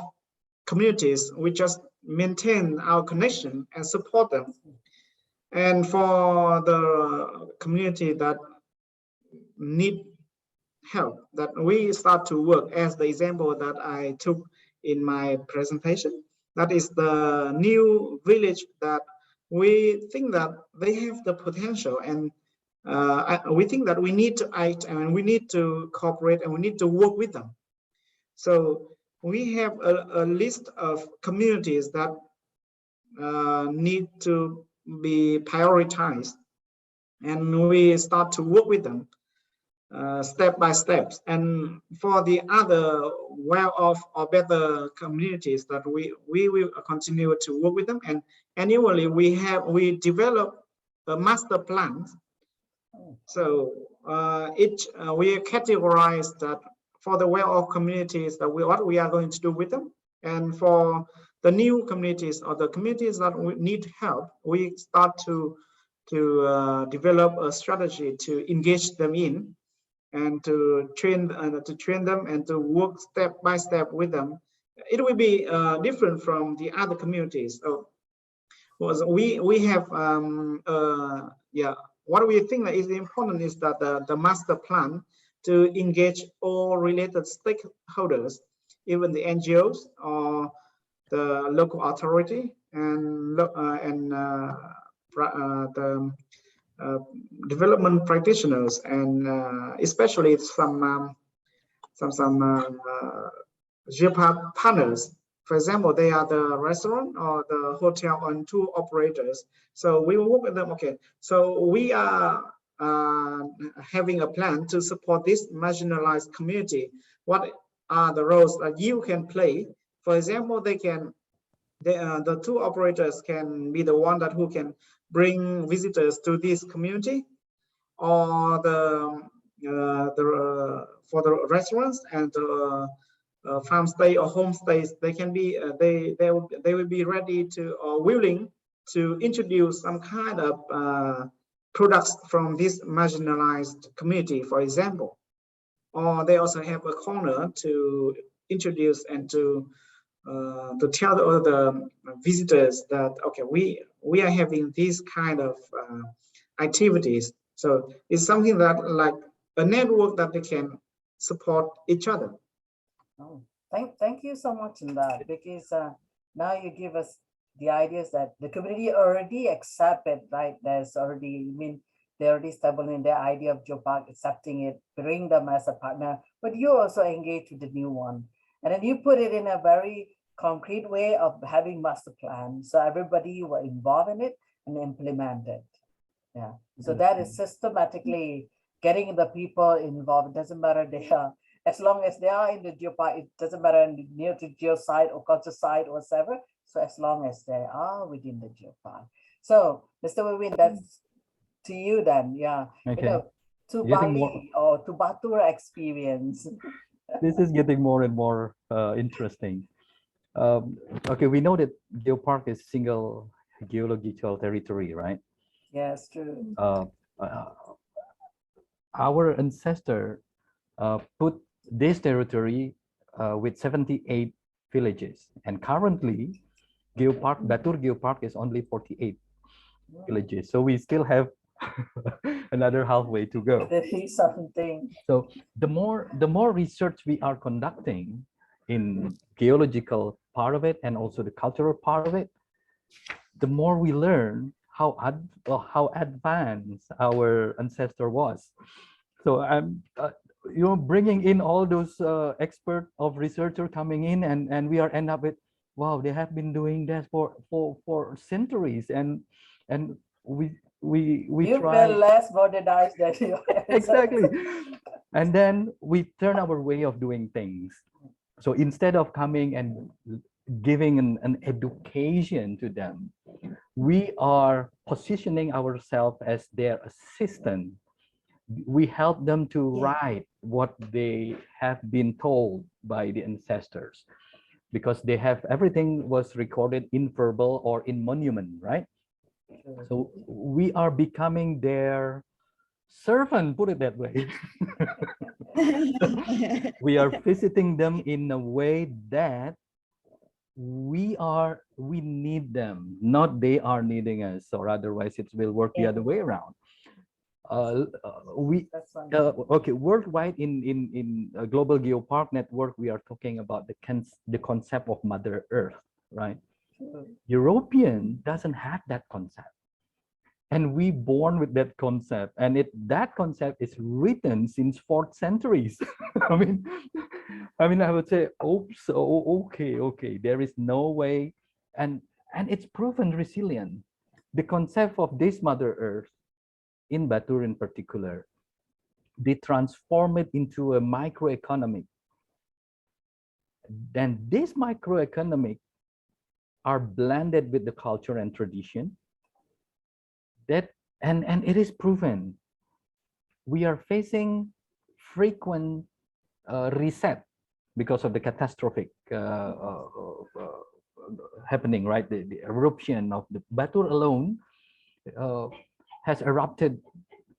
communities, we just maintain our connection and support them. And for the community that need help, that we start to work, as the example that I took in my presentation, that is the new village that we think that they have the potential, and we think that we need to act and we need to cooperate and we need to work with them. So we have a list of communities that need to be prioritized, and we start to work with them step by step. And for the other well-off or better communities, that we will continue to work with them. And annually we develop a master plan. So we categorize that for the well-off communities, that what we are going to do with them, and for the new communities or the communities that we need help, we start to develop a strategy to engage them in, and to train them and to work step by step with them. It will be different from the other communities. So we have what we think that is important is that the master plan to engage all related stakeholders, even the NGOs or the local authority and the development practitioners, and especially some Geopark partners. For example, they are the restaurant or the hotel and tour operators. So we will work with them. Okay, so we are having a plan to support this marginalized community. What are the roles that you can play? For example, the tour operators can be the one who can bring visitors to this community, or for the restaurants and farm stay or homestays, they can be they will be ready to or willing to introduce some kind of products from this marginalized community, for example. Or they also have a corner to introduce and to tell all the visitors that, okay, we are having these kind of activities. So it's something that like a network that they can support each other. Oh, thank you so much in that, because now you give us the ideas that the community already accepted, right? There's already, they're already stable in their idea of Geopark, accepting it, bring them as a partner, but you also engage with the new one. And then you put it in a very concrete way of having master plan. So everybody were involved in it and implement it. Yeah. So that is systematically getting the people involved. It doesn't matter they are, as long as they are in the Geopark, it doesn't matter near to geosite or culture site or whatever. So as long as they are within the geopark. So Mr. Wewin, that's to you then. Yeah. Okay. You know, to Getting Bali or to Batura experience. This is getting more and more interesting. Okay, we know that Geopark is single geological territory, right? Yes, true. Our ancestor put this territory with 78 villages, and currently Geopark, Batur Geopark is only 48 villages. So we still have another halfway to go. There is something. So the more research we are conducting in geological part of it and also the cultural part of it, the more we learn how advanced our ancestor was. So I'm bringing in all those expert of researcher coming in, and we are end up with, wow, they have been doing that for centuries, and we You try feel less modernized than you are. exactly, and then we turn our way of doing things. So instead of coming and giving an education to them, we are positioning ourselves as their assistant. We help them to write what they have been told by the ancestors, because they have everything was recorded in verbal or in monument, right? So we are becoming their servant, put it that way. We are visiting them in a way that we need them, not they are needing us, or otherwise it will work the other way around. Okay, worldwide in a global geopark network, we are talking about the concept of Mother Earth, right? European doesn't have that concept, and we born with that concept, and that concept is written since 4th centuries. I mean, I would say, oops, okay, there is no way, and it's proven resilient. The concept of this Mother Earth in Batur in particular, they transform it into a microeconomic. Then this microeconomic are blended with the culture and tradition. And it is proven. We are facing frequent reset because of the catastrophic happening, right? The eruption of the Batur alone has erupted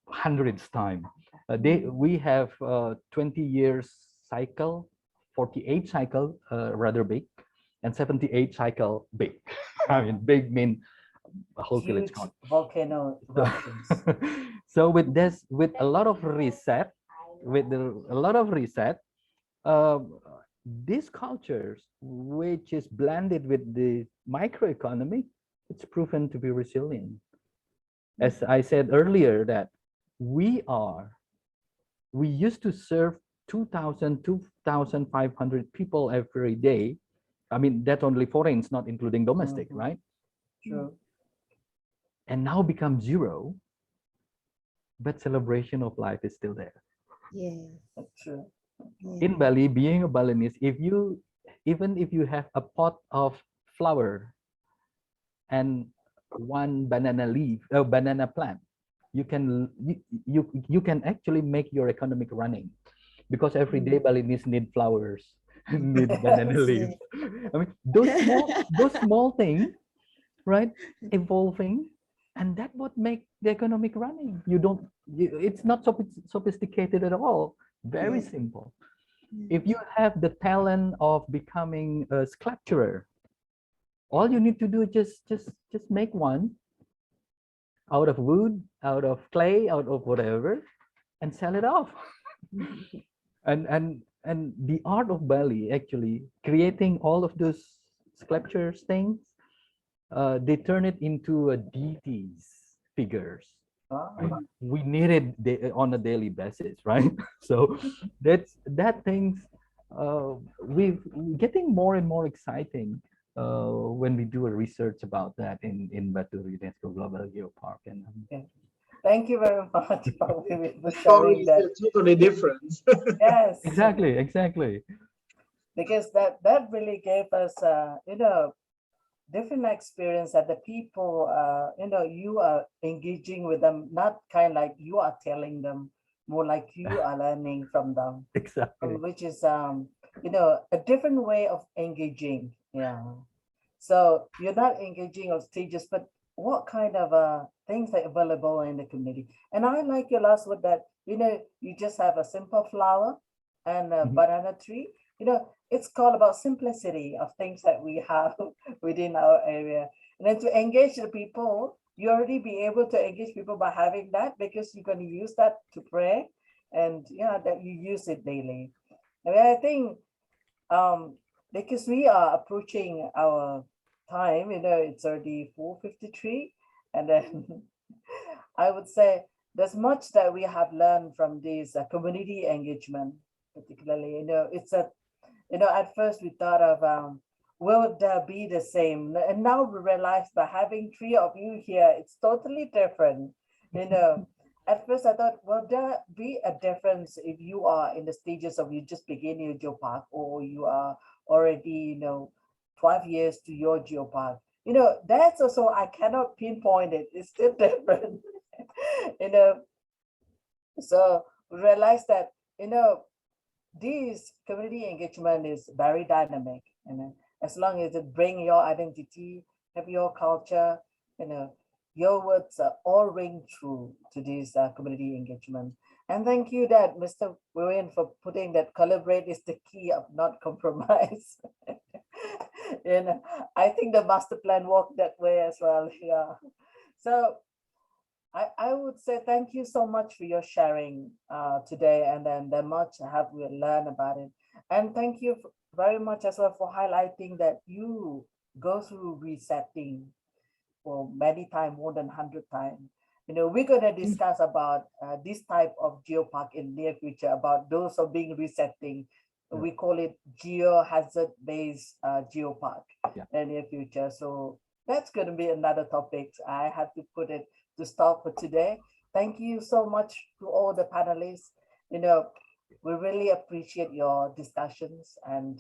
hundreds times. We have 20 years cycle, 48 cycle, rather big, and 78 cycle big. I mean, big mean a whole village gone. Volcano eruptions. So with a lot of reset, these cultures, which is blended with the microeconomy, it's proven to be resilient. As I said earlier, that we used to serve 2,500 people every day. I mean, that's only foreigners, not including domestic, right? True. And now become zero, but celebration of life is still there. Yeah, That's true. In Bali, being a Balinese, even if you have a pot of flower and one banana leaf, banana plant, you can actually make your economic running, because every day Balinese need flowers, need banana leaves. I mean, those small things, right? Evolving, and that what make the economic running. It's not so sophisticated at all. Very simple. If you have the talent of becoming a sculptor, all you need to do is just make one out of wood, out of clay, out of whatever, and sell it off. and the art of Bali, actually creating all of those sculptures things, they turn it into a deities figures. Right? We need it on a daily basis, right? So that things we're getting more and more exciting when we do a research about that in Batur UNESCO Global Geopark. And thank you very much for Story sharing that. is totally different. Yes, exactly. because that really gave us different experience that the people, you are engaging with them, not kind of like you are telling them, more like you are learning from them, Exactly. which is, a different way of engaging. Yeah. So you're not engaging on stages, but what kind of things are available in the community? And I like your last word that, you just have a simple flower and a banana tree. It's called about simplicity of things that we have within our area. And then to engage the people, you already be able to engage people by having that, because you're going to use that to pray, and that you use it daily. I mean, I think because we are approaching our time, it's already 4:53, and then I would say there's much that we have learned from this community engagement, particularly. It's at first we thought of will there be the same, and now we realize by having three of you here, it's totally different. At first I thought, will there be a difference if you are in the stages of you just beginning your Geopark, or you are already 12 years to your Geopark? That's also, I cannot pinpoint it. It's still different. So we realize that this community engagement is very dynamic. As long as it bring your identity, have your culture, your words all ring true to this community engagement. And thank you that Mr. William for putting that collaborate is the key of not compromise. I think the master plan worked that way as well. Yeah. So I would say thank you so much for your sharing today, and then the much have we learned about it. And thank you very much as well for highlighting that you go through resetting for many times, more than 100 times. We're going to discuss about this type of geopark in near future, about those of being resetting. We call it geohazard based geopark in near future. So that's going to be another topic. I have to put it to stop for today. Thank you so much to all the panelists. We really appreciate your discussions, and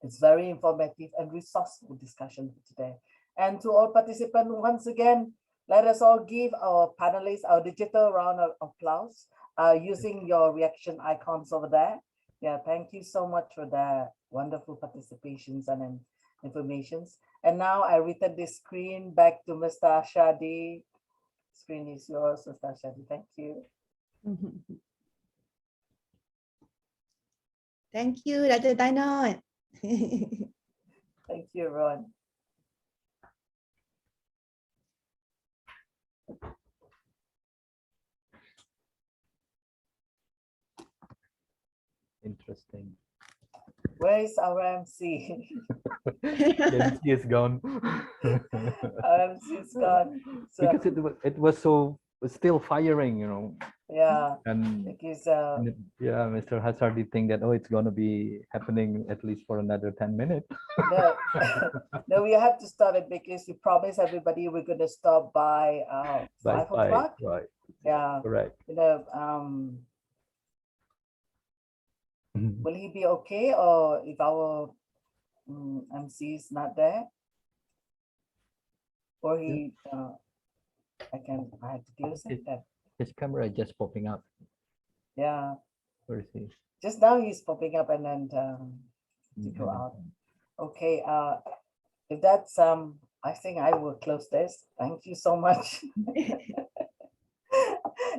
it's very informative and resourceful discussion for today. And to all participants, once again, let us all give our panelists our digital round of applause using your reaction icons over there. Yeah, thank you so much for the wonderful participations and informations. And now I return the screen back to Mr. Shadi. Screen is yours, Mr. Shadi. Thank you. Thank you, Dr. Tainot. Thank you, Ron. Interesting. Where is our MC? The MC is gone. Our MC is gone. So, Because it was so still firing, yeah, And because yeah, Mr. Hazardi think that it's gonna be happening at least for another 10 minutes. no, no, we have to start it because we promised everybody we're going to stop by 5 o'clock. Right. Yeah, Correct. will he be okay, or if our MC is not there, or he I have to close it. His camera just popping up. Yeah, Where is he? just now he's popping up and then to go out. Okay, if that's I think I will close this. Thank you so much.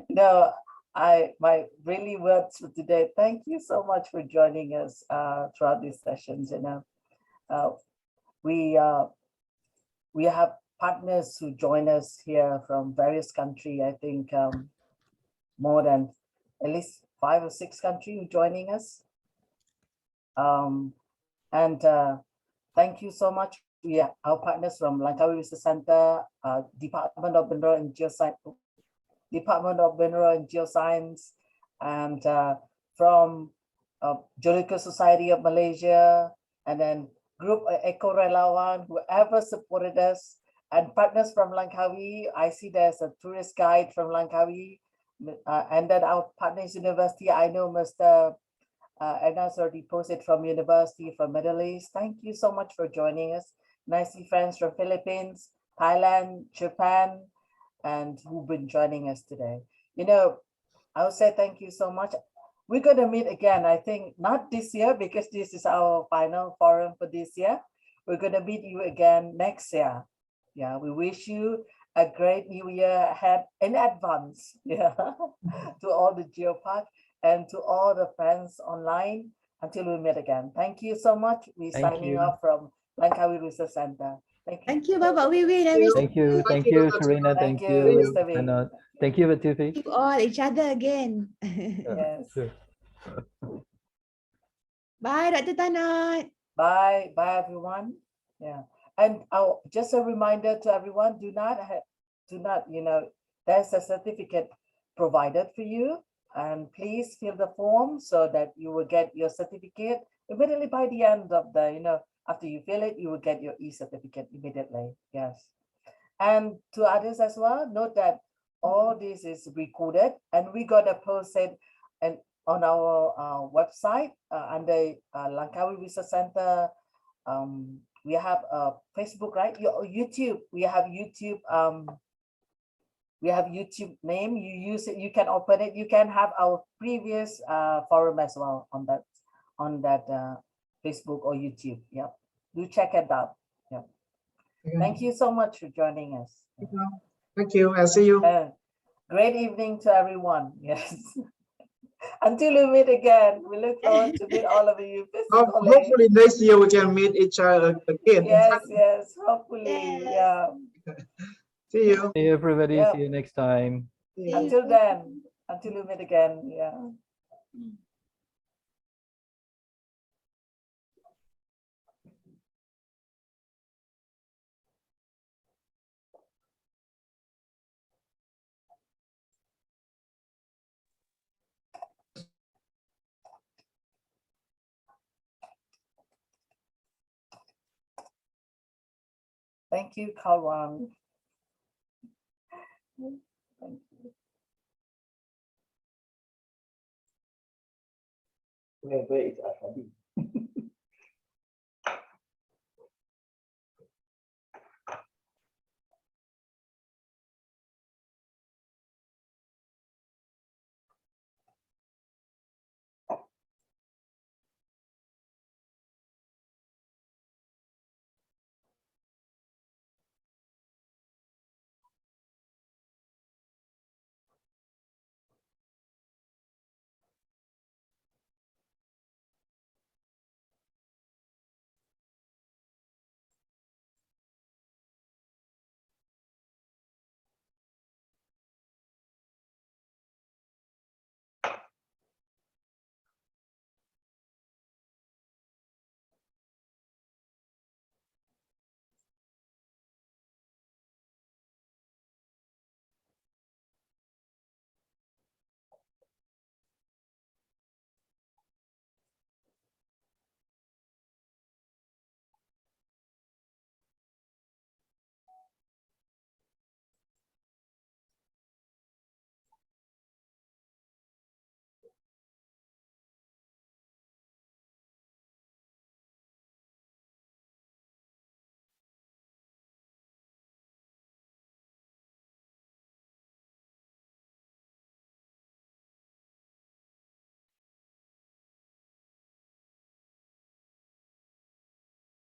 No, my really words for today. Thank you so much for joining us throughout these sessions. We have partners who join us here from various countries. I think more than at least 5 or 6 countries who joining us. And thank you so much. Yeah, our partners from Langkawi Research Center, Department of Mineral and Geoscience, and from Geological Society of Malaysia, and then group Eco Relawan, whoever supported us, and partners from Langkawi. I see there's a tourist guide from Langkawi, and then our partners university. I know Mr. Erna's already posted from university, from Middle East. Thank you so much for joining us. nice to see friends from Philippines, Thailand, Japan, and who've been joining us today. You know, I would say thank you so much. We're going to meet again, I think, not this year because this is our final forum for this year. We're going to meet you again next year. Yeah, we wish you a great new year ahead in advance. Yeah, to all the Geopark and to all the friends online until we meet again. Thank you so much. We're Thank signing you. off from Langkawi Research Center. Thank you. Thank you, Bapak Wiwin and Thank you. Thank you, Sharina. Thank Thank you, you, Mr. Wing. Anand. Thank you, Patific. you all each other again. Yes. Sure. Bye, Dr. Tanat. Bye, bye everyone. Yeah, and just a reminder to everyone: do not, there's a certificate provided for you, and please fill the form so that you will get your certificate immediately by the end of the, after you fill it, you will get your e-certificate immediately. Yes, and to others as well, note that all this is recorded, and we're gonna post it and on our website under Langkawi Research Center. We have Facebook, right? YouTube. We have YouTube. We have YouTube name. You use it. You can open it. You can have our previous forum as well on that Facebook or YouTube. Yep. Do check it out. Yep. Thank you so much for joining us. Thank you. I'll see you. Great evening to everyone. Yes. Until we meet again, we look forward to meet all of you physically. Hopefully next year we can meet each other again. Yes, yes. Hopefully, Yes. yeah. See you. See you, everybody. Yep. See you next time. Until then, until we meet again, yeah. Thank you, Kalwan. Thank you. Where is Ashadi?